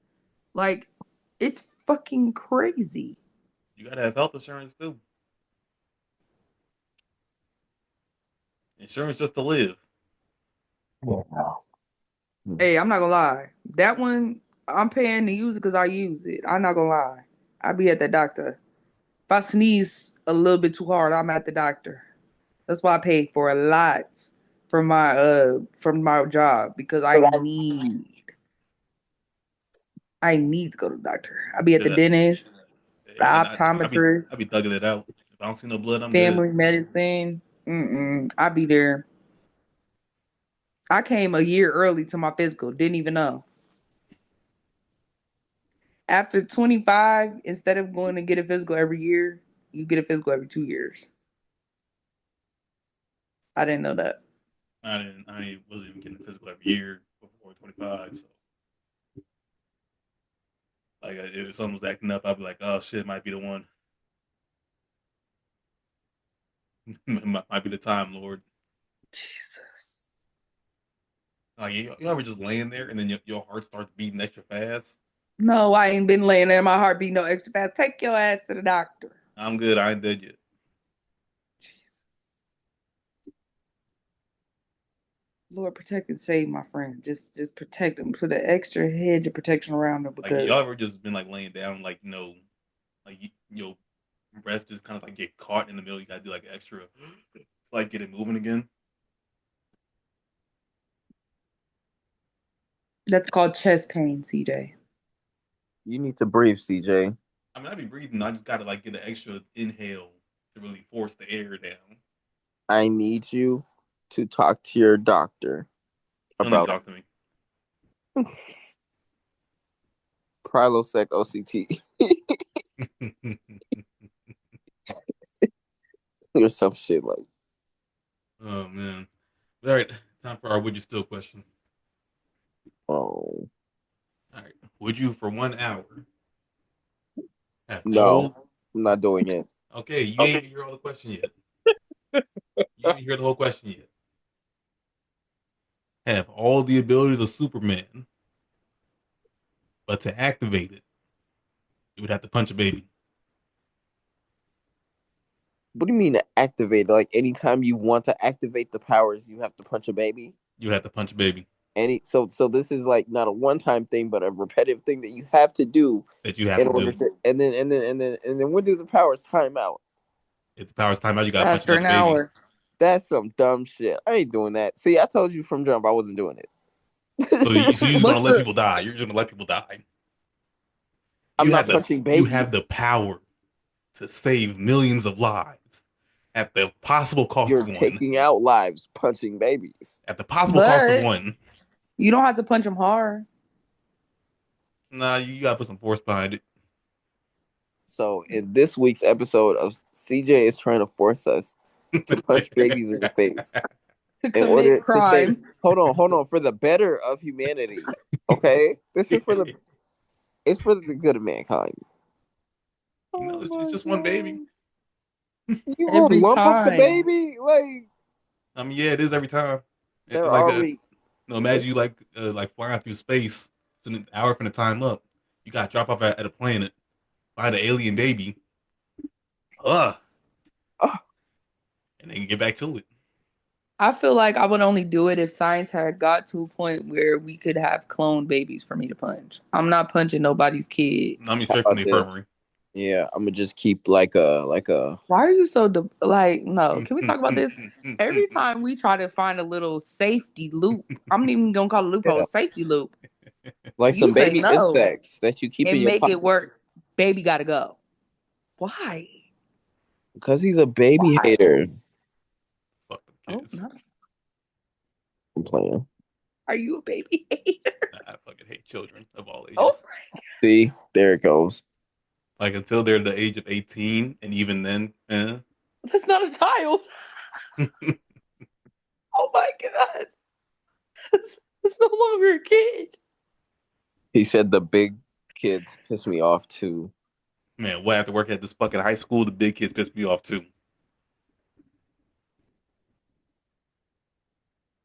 Like, it's fucking crazy. You gotta have health insurance too. Insurance just to live. Hey, I'm not gonna lie. That one, I'm paying to use it because I use it. I'm not gonna lie. I be at the doctor. If I sneeze a little bit too hard, I'm at the doctor. That's why I pay for a lot from my job because I need to go to the doctor. I be at the Yeah, dentist, the and I optometrist, be thugging it out. If I don't see no blood, I'm good. family medicine. I be there. I came a year early to my physical. Didn't even know. After 25, instead of going to get a physical every year, you get a physical every 2 years. I didn't know that. I wasn't even getting physical every year before 25. So like if someone was acting up, I'd be like, oh shit, might be the one. Might be the time, Lord. Jesus. Like you ever just laying there and then your heart starts beating extra fast? No, I ain't been laying there. My heart beat no extra fast. Take your ass to the doctor. I'm good. I ain't dead yet. Jesus. Lord, protect and save my friend. Just protect them. Put an extra hedge of protection around them Like y'all because ever just been like laying down, like like breath just kind of like get caught in the middle. You gotta do like extra, to like get it moving again. That's called chest pain, CJ. You need to breathe, CJ. I mean, I be breathing. I just gotta like get an extra inhale to really force the air down. I need you to talk to your doctor You don't need to about talk to me. Prilosec OCT or some shit like. Oh man. All right, time for our would you still question. Oh All right, would you for 1 hour have no, all? I'm not doing it. Okay, you ain't even hear all the question yet. You didn't hear the whole question yet. Have all the abilities of Superman, but to activate it, you would have to punch a baby. What do you mean to activate? Like anytime you want to activate the powers, you have to punch a baby. You would have to punch a baby So this is like not a one time thing, but a repetitive thing that you have to do that you have in to order do. to. And then when do the powers time out? If the power's time out, you gotta punch After another an baby. hour. That's some dumb shit. I ain't doing that. See, I told you from jump I wasn't doing So you're just gonna What's let the people die. You're just gonna let people die. I'm You not have the punching you have babies. the power to save millions of lives at the possible cost You're of one. taking out lives punching babies. At the possible cost of but one. you don't have to punch them hard. Nah, you gotta put some force behind it. So in this week's episode of CJ is trying to force us to punch babies in the face To in order commit to say, crime. hold on, for the better of humanity. Okay? This is for the it's for the good of mankind. Oh It's my just one baby. god. You gonna Every lump up the time. baby? Like I mean, yeah, it is every time. they're Like already no, imagine you like flying through space, spend an hour from the time up. You got to drop off at a planet, find an alien baby, uh, oh, and then get back to it. I feel like I would only do it if science had got to a point where we could have cloned babies for me to punch. I'm not punching nobody's kid. I mean, how straight from about the this? infirmary. Yeah, I'm gonna just keep like a Why are you so like? No, can we talk about this? Every time we try to find a little safety loop, I'm not even gonna call it a loophole, yeah, a safety loop. like You some say baby no insects that you keep in and your make pocket it worse. Baby gotta go. Why? because he's a baby Why? hater. Fuck them Oh kids. no. I'm playing. Are you a baby hater? I fucking hate children of all Oh, ages. See, there it goes. Like until they're the age of 18, and even then, that's not a child. Oh my god. That's no longer a kid. He said the big kids piss me off too. man, what I have to work at this fucking high school? The big kids piss me off too.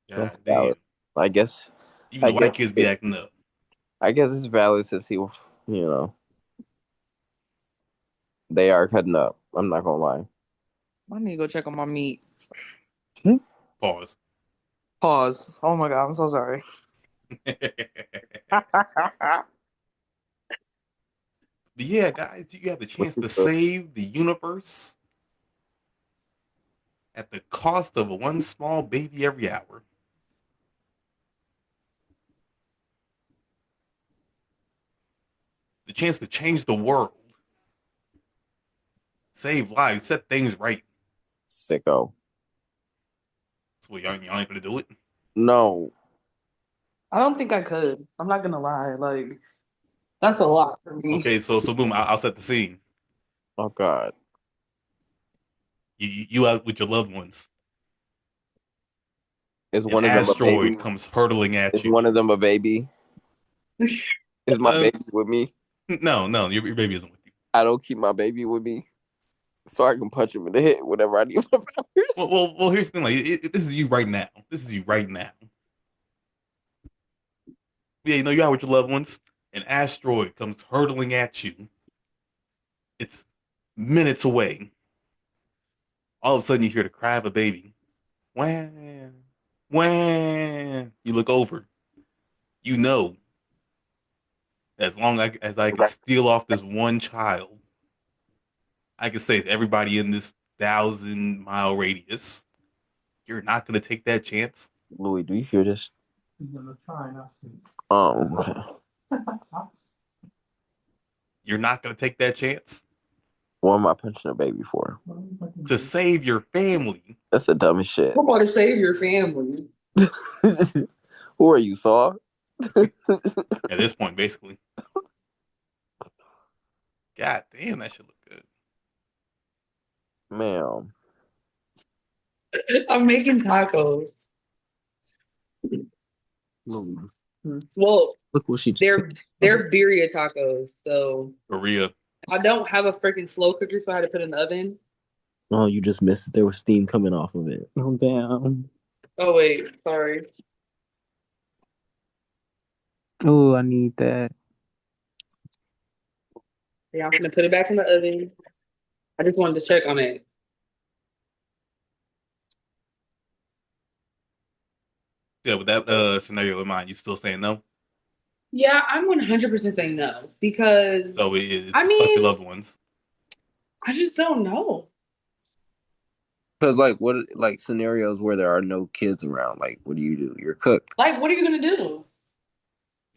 That's God valid. damn. I guess. Even I the white guess. kids be acting up. I guess it's valid since they are cutting up. I'm not gonna lie. I need to go check on my meat. Hmm? Pause. Pause. Oh my god, I'm so sorry. But yeah, guys, you have the What chance you to feel? save the universe at the cost of one small baby every hour. The chance to change the world, save lives, set things right. Sicko. So y'all ain't gonna do it. No. I don't think I could. I'm not gonna lie. Like that's a lot for me. Okay, so boom, I'll set the scene. Oh God. You out with your loved ones. Is An one of them a asteroid baby? comes hurtling at Is you. one of them a baby? Is my Uh, baby with me? no, your baby isn't with you. I don't keep my baby with me, so I can punch him in the head whenever I need my powers. Well, here's the thing. Like, this is you right now. This is you right now. Yeah, you're out with your loved ones. An asteroid comes hurtling at you. It's minutes away. All of a sudden, you hear the cry of a baby. Wham, wham. You look over. You know, as long as I can steal off this one child, I can save everybody in this 1,000-mile radius. You're not gonna take that chance. Louis, do you hear this? Okay. You're not gonna take that chance What am I punching a baby for? to save your family. That's the dumbest shit. I'm about to save your family. Who are you, Saw? At this point, basically. God damn, that should look good. Ma'am. I'm making tacos. Louis, Well, look what she just said. they're birria tacos, so Korea. I don't have a freaking slow cooker, so I had to put it in the oven. Oh, you just missed it. There was steam coming off of it. Oh, damn. Oh wait, sorry. Oh, I need that. Yeah, I'm gonna put it back in the oven. I just wanted to check on it. Yeah, with that scenario in mind, you still saying no? Yeah, I'm 100% saying no because So it's I fuck your mean, loved ones. I just don't know. Because, like, what, like, scenarios where there are no kids around, like, what do? You're cooked. Like, what are you gonna do?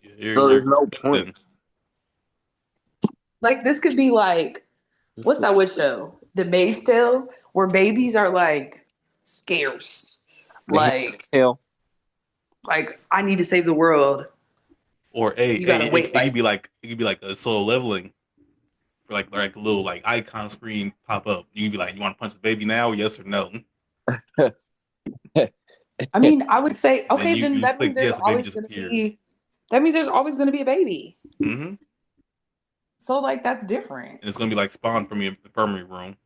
So You're there's no cooked point. then. Like, this could be like, what's that witch show? The Maid's Tale, where babies are like scarce. The Like, hell? I need to save the world. Or hey, You hey, gotta wait. it could Like, be like a solo leveling for like a little like icon screen pop up. You can be like, you want to punch the baby now? Yes or no? I mean, I would say, And then okay, then you that means click there's yes, the baby always just gonna appears. be. That means there's always gonna be a baby. Mm-hmm. And So like, that's different. it's gonna be like Spawn from the infirmary room.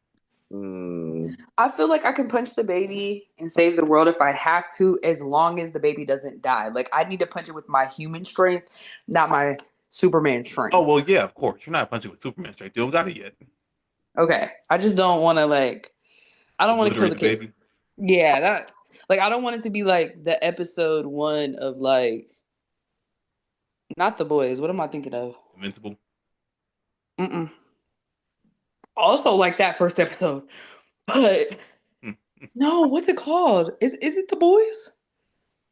I feel like I can punch the baby and save the world if I have to, as long as the baby doesn't die. Like I need to punch it with my human strength, not my Superman Oh strength. well, yeah, of course. You're not punching with Superman strength. You don't got it yet. Okay. I just don't want to I don't want to kill Obliterate the the kid. baby. Yeah, that I don't want it to be like the episode 1 of like not The Boys. What am I thinking of? Invincible. Mm-mm. Also like that first episode. But Hmm. no, what's it called? Is it The Boys?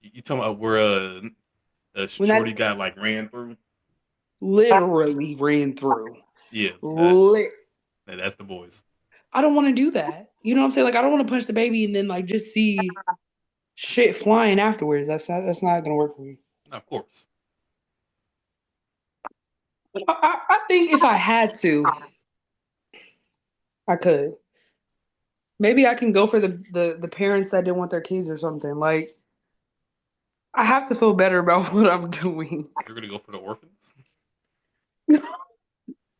You talking about where When Shorty that got like ran through? literally ran through. Yeah, Lit. that's the boys. I don't want to do that. You know what I'm saying? Like I don't want to punch the baby and then like just see shit flying afterwards. That's not gonna work for me. Of course. I think if I had to, I could. Maybe I can go for the parents that didn't want their kids or something. Like I have to feel better about what I'm doing. You're gonna go for the orphans.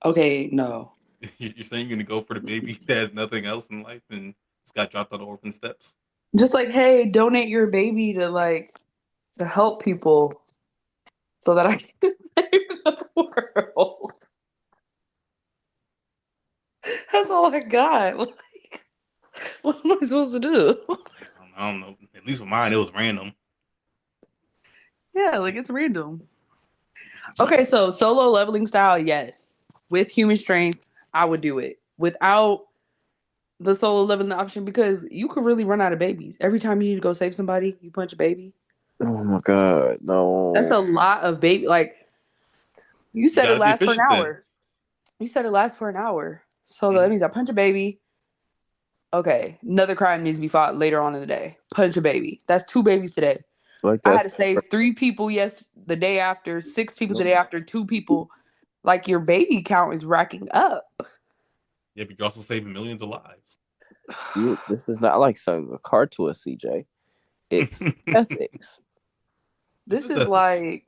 Okay, no. You're saying you're gonna go for the baby that has nothing else in life and just got dropped on the orphan steps. Just like, hey, donate your baby to help people so that I can save the world. That's all I got. Like, what am I supposed to do? I don't know. At least with mine, it was random. Yeah, like it's random. Okay, so solo leveling style, yes. With human strength, I would do it. Without the solo leveling option, because you could really run out of babies. Every time you need to go save somebody, you punch a baby. Oh my God, That's no. a lot of baby. Like you You said, it gotta be lasts for an efficient then. hour. You said it lasts for an hour. So that Mm-hmm. means I punch a baby. Okay, another crime needs to be fought later on in the day. Punch a baby. That's 2 babies today. Like I had that's to save 3 people the day after, 6 people the day after, 2 people. Like your baby count is racking up. Yeah, but you're also saving millions of lives. this is not like selling a car to a CJ. It's ethics. This This is is ethics. like,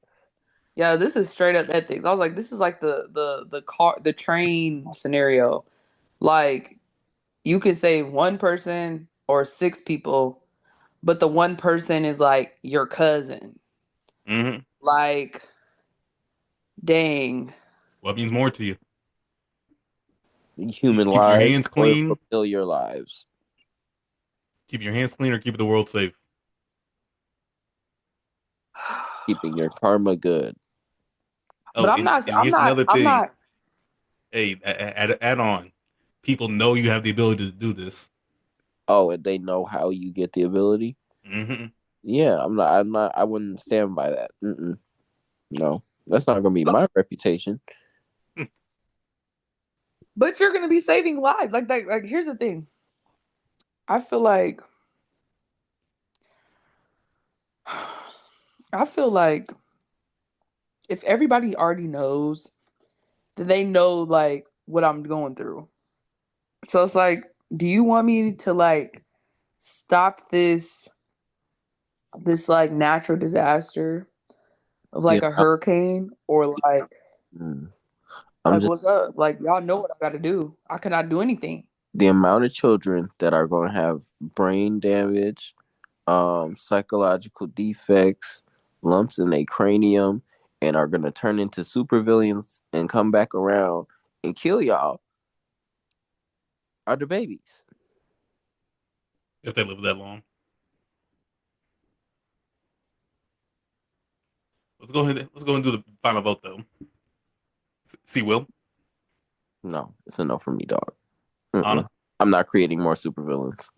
yeah, this is straight up ethics. I was like, this is like the train scenario. Like you could save 1 person or 6 people, but the 1 person is like your cousin. Mm-hmm. Like, dang. What means more to you? Human Keep your lives hands or clean. familiar lives. Keep your hands clean or keep the world safe. Keeping your karma good. But Oh, and here's another I'm thing. not Hey, add on. people know you have the ability to do this. Oh, and they know how you get the ability. Hmm. Yeah, I'm not. I'm not. I wouldn't stand by that. Mm-mm. No, that's not gonna be my reputation. But you're gonna be saving lives. Like here's the thing. I feel like I feel like if everybody already knows, then they know like what I'm going through. So it's like, do you want me to like stop this like natural disaster of The like a hurricane or mm, I'm like just what's up? Like y'all know what I got to do. I cannot do anything. the amount of children that are going to have brain damage, psychological defects, lumps in their cranium, and are going to turn into supervillains and come back around and kill y'all are the babies. If they live that long, let's go ahead. Let's go and do the final vote though. See, Will, No, it's a no for me, dog. Mm-mm. Anna. I'm not creating more supervillains.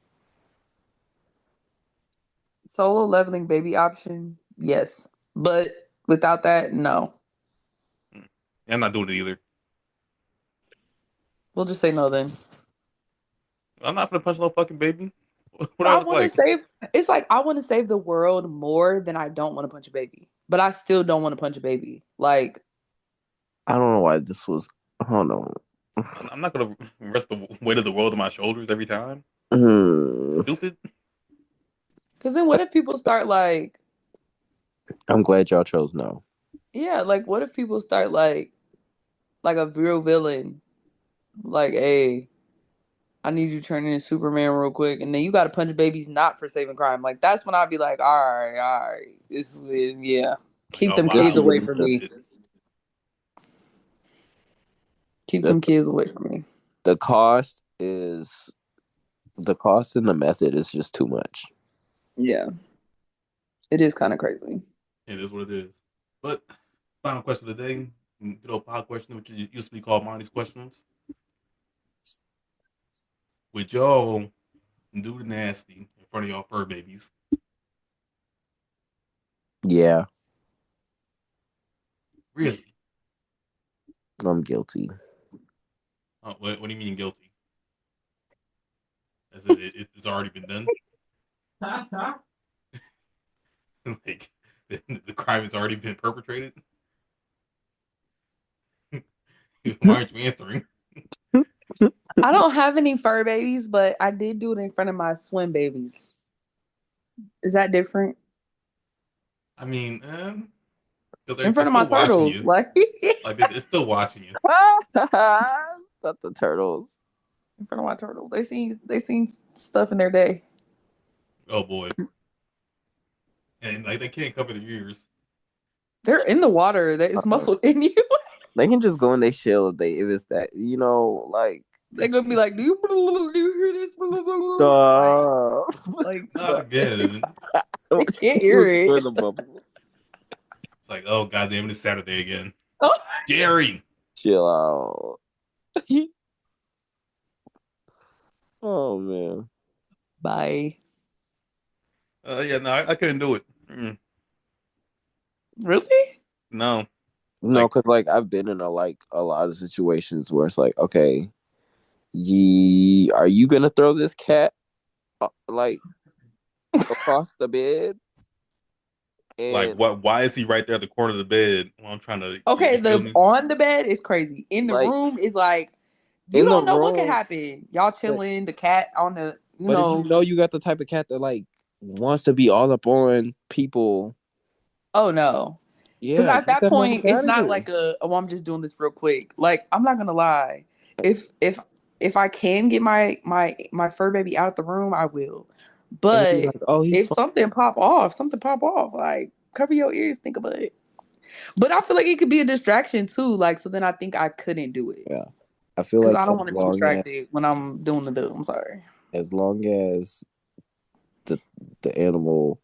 Solo leveling baby option, yes. But without that, no. Mm. I'm not doing it either. We'll just say no then. I'm not gonna punch no fucking baby. What do I I look want to like? save. It's like I want to save the world more than I don't want to punch a baby, but I still don't want to punch a baby. Like, I don't know why this was. Hold on. I'm not gonna rest the weight of the world on my shoulders every time. Hmm. Stupid. because then what if people start I'm glad y'all chose no. yeah, like what if people start like a real villain, like, hey, I need you to turn into Superman real quick, and then you got to punch babies not for saving crime. Like that's when I'd be like, all right, this is yeah, Like, keep oh, them my This kids house is is away really from the, me. protected. Keep the them kids away from me. the cost is the cost and the method is just too much. Yeah, it is kind of crazy. It is what it is. But final question of the day. Good old pod question, which used to be called Monty's questions. Would y'all do the nasty in front of y'all fur babies? Yeah, Really? I'm guilty. What do you mean guilty? As it's already been done. Like the crime has already been perpetrated. Why aren't you answering? I don't have any fur babies, but I did do it in front of my swim babies. Is that different? I mean, because In they're front of my still watching turtles, you. like Like they're still watching you. Not the turtles. in front of my turtles. They seen stuff in their day. Oh boy, and like they can't cover their ears. They're in the water that is muffled in you. They can just go in their shell if it's that, like They're gonna be like, do you hear this? stop. Not again. They can't hear For it. the bubble. It's like, oh goddamn, it's Saturday again. Oh. Gary. Chill out. Oh man. Bye. Yeah, no, I couldn't do it. Mm, Really? no, No, like, because like I've been in a lot of situations where it's like, okay, ye are you gonna throw this cat like across the bed? And what? Why is he right there at the corner of the bed while I'm trying to? Okay, You feel the me? on the bed is crazy. In the like room is like you in the don't know what could room, happen. Y'all but chilling, the cat on the but if you know you got the type of cat that like wants to be all up on people, oh no. Because yeah, at get that that point, motherfucker it's out of not here. like oh, I'm just doing this real quick. Like, I'm not gonna lie. If I can get my fur baby out of the room, I will. And then be But like, oh, he's if fine. something pop off, like cover your ears, think about it. But I feel like it could be a distraction too. Like, so then I think I couldn't do it Yeah. I feel because like I don't want to be distracted when I'm doing the do. I'm sorry. as long as the the animal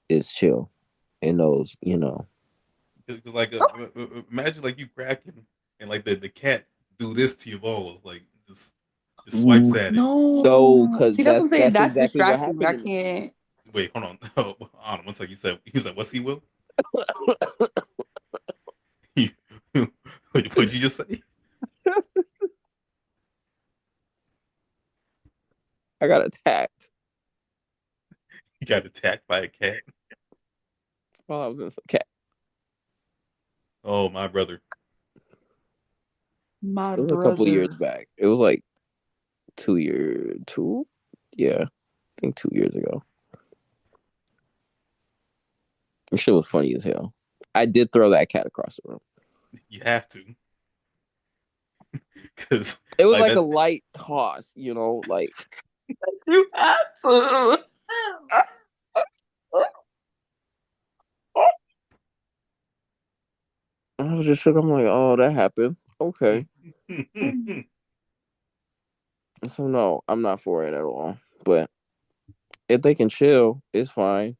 is chill and knows, Cause like, imagine like you cracking and like the cat do this to your balls, like just. Just swipes at it. No. So, because See, that's what I'm saying. that's That's exactly what distracting. happened I to me. can't. Wait, hold on. Hold on one second. You said what's he will? Wait, what did you just say? I got attacked You got attacked by a cat. while I was in some cat. Oh, my brother. My It was a couple of years brother. back. It was like 2 years. Yeah, I think 2 years ago. That shit was funny as hell. I did throw that cat across the room. You have to. Because, It was like, like a that. light toss, like You have to. I was just shook. I'm like, oh, that happened. Okay. So no, I'm not for it at all. But if they can chill, it's fine.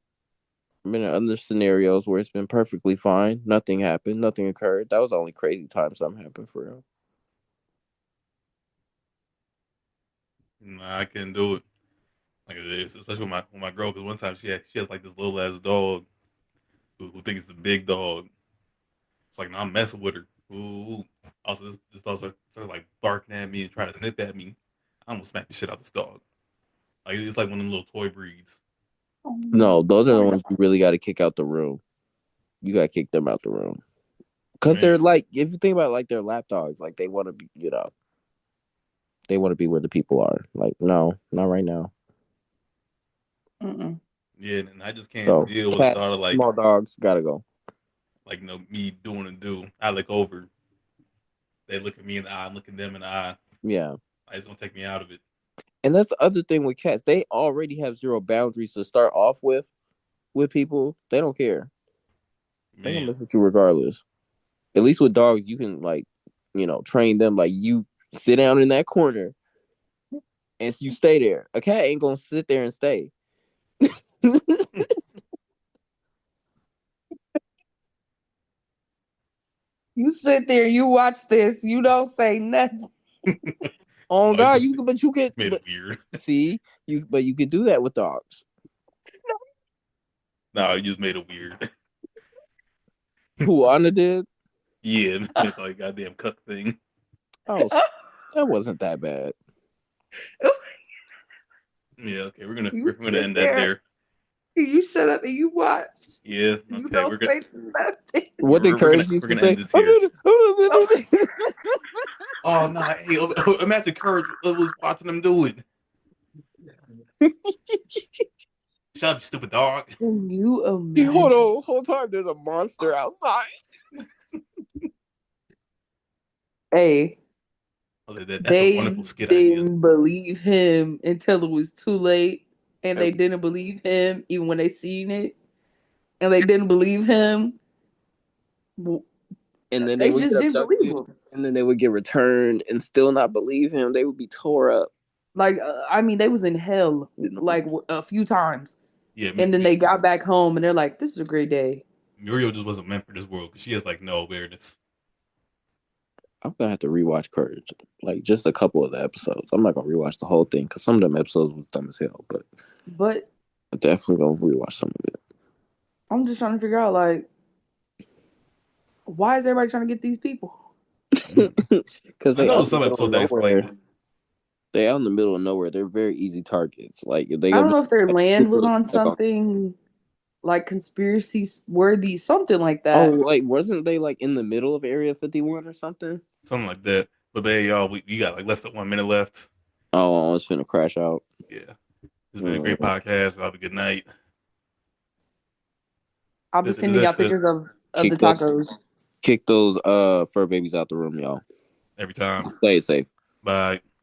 I've been in other scenarios where it's been perfectly fine. Nothing happened. Nothing occurred. That was the only crazy time something happened for real. Nah, I couldn't do it. Like, especially with my girl, because one time she has like this little ass dog who thinks it's a big dog. It's like, nah, I'm messing with her. Ooh. Also, this dog starts like barking at me and trying to nip at me. I'm gonna smack the shit out this dog. Like, it's just like one of them little toy breeds. No, those are the ones you really got to kick out the room. You got to kick them out the room. Because they're Man, like, if you think about it, like they're lap dogs, like they want to be, they want to be where the people are. Like, no, not right now. Mm-mm. yeah, and I just can't So, deal with the thought cats, of small dogs, gotta go. me doing and do. I look over, they look at me in the eye, I'm looking them in the eye. Yeah. It's gonna take me out of it. And that's the other thing with cats. They already have zero boundaries to start off with people. They don't care. They're gonna Man, mess with you regardless. At least with dogs, you can like, train them. Like you sit down in that corner and you stay there. A cat ain't gonna sit there and stay. You sit there, you watch this, you don't say nothing. Oh oh, it God, just you could, made it but weird. see, you could do that with dogs. No, it just made it weird. Who Anna did? Yeah, like goddamn cuck thing. Oh, that wasn't that bad. Yeah, okay, we're gonna You we're gonna sit end that there, there. you shut up and you watch. Yeah, You okay, don't say nothing. What did Courage used we're to gonna say? end this here. Oh, Oh no! Hey, imagine Courage was watching them do it. Shut up, you stupid dog. can you Hold imagine? on, whole time there's a monster outside. Hey, Oh, that's a they wonderful skit idea. didn't believe him until it was too late, and they And, didn't believe him even when they seen it, and they didn't believe him. and then they They would just get didn't believe abducted, him. and then they would get returned and still not believe him. They would be tore up. Like, I mean, they was in hell like a few times, Yeah, and then they got back home, and they're like, "This is a great day." Muriel just wasn't meant for this world because she has like no awareness. I'm gonna have to rewatch Courage, like just a couple of the episodes. I'm not gonna rewatch the whole thing because some of them episodes was dumb as hell, but But I definitely gonna rewatch some of it. I'm just trying to figure out, like, why is everybody trying to get these people? Because I they know out in the some middle episode of that explained nowhere. it. They out in the middle of nowhere. They're very easy targets. Like if they I go don't to know if their land was on like, something like conspiracy worthy, something like oh, that. like wasn't they like in the middle of Area 51 or something? Something like that. But hey, y'all, we got like less than 1 minute left. Oh, it's finna crash out. Yeah, this has been a great Mm. podcast. Have a good night. I'll be sending y'all pictures of the Kick those, tacos. kick those fur babies out the room, y'all. Every time. Stay safe. Bye.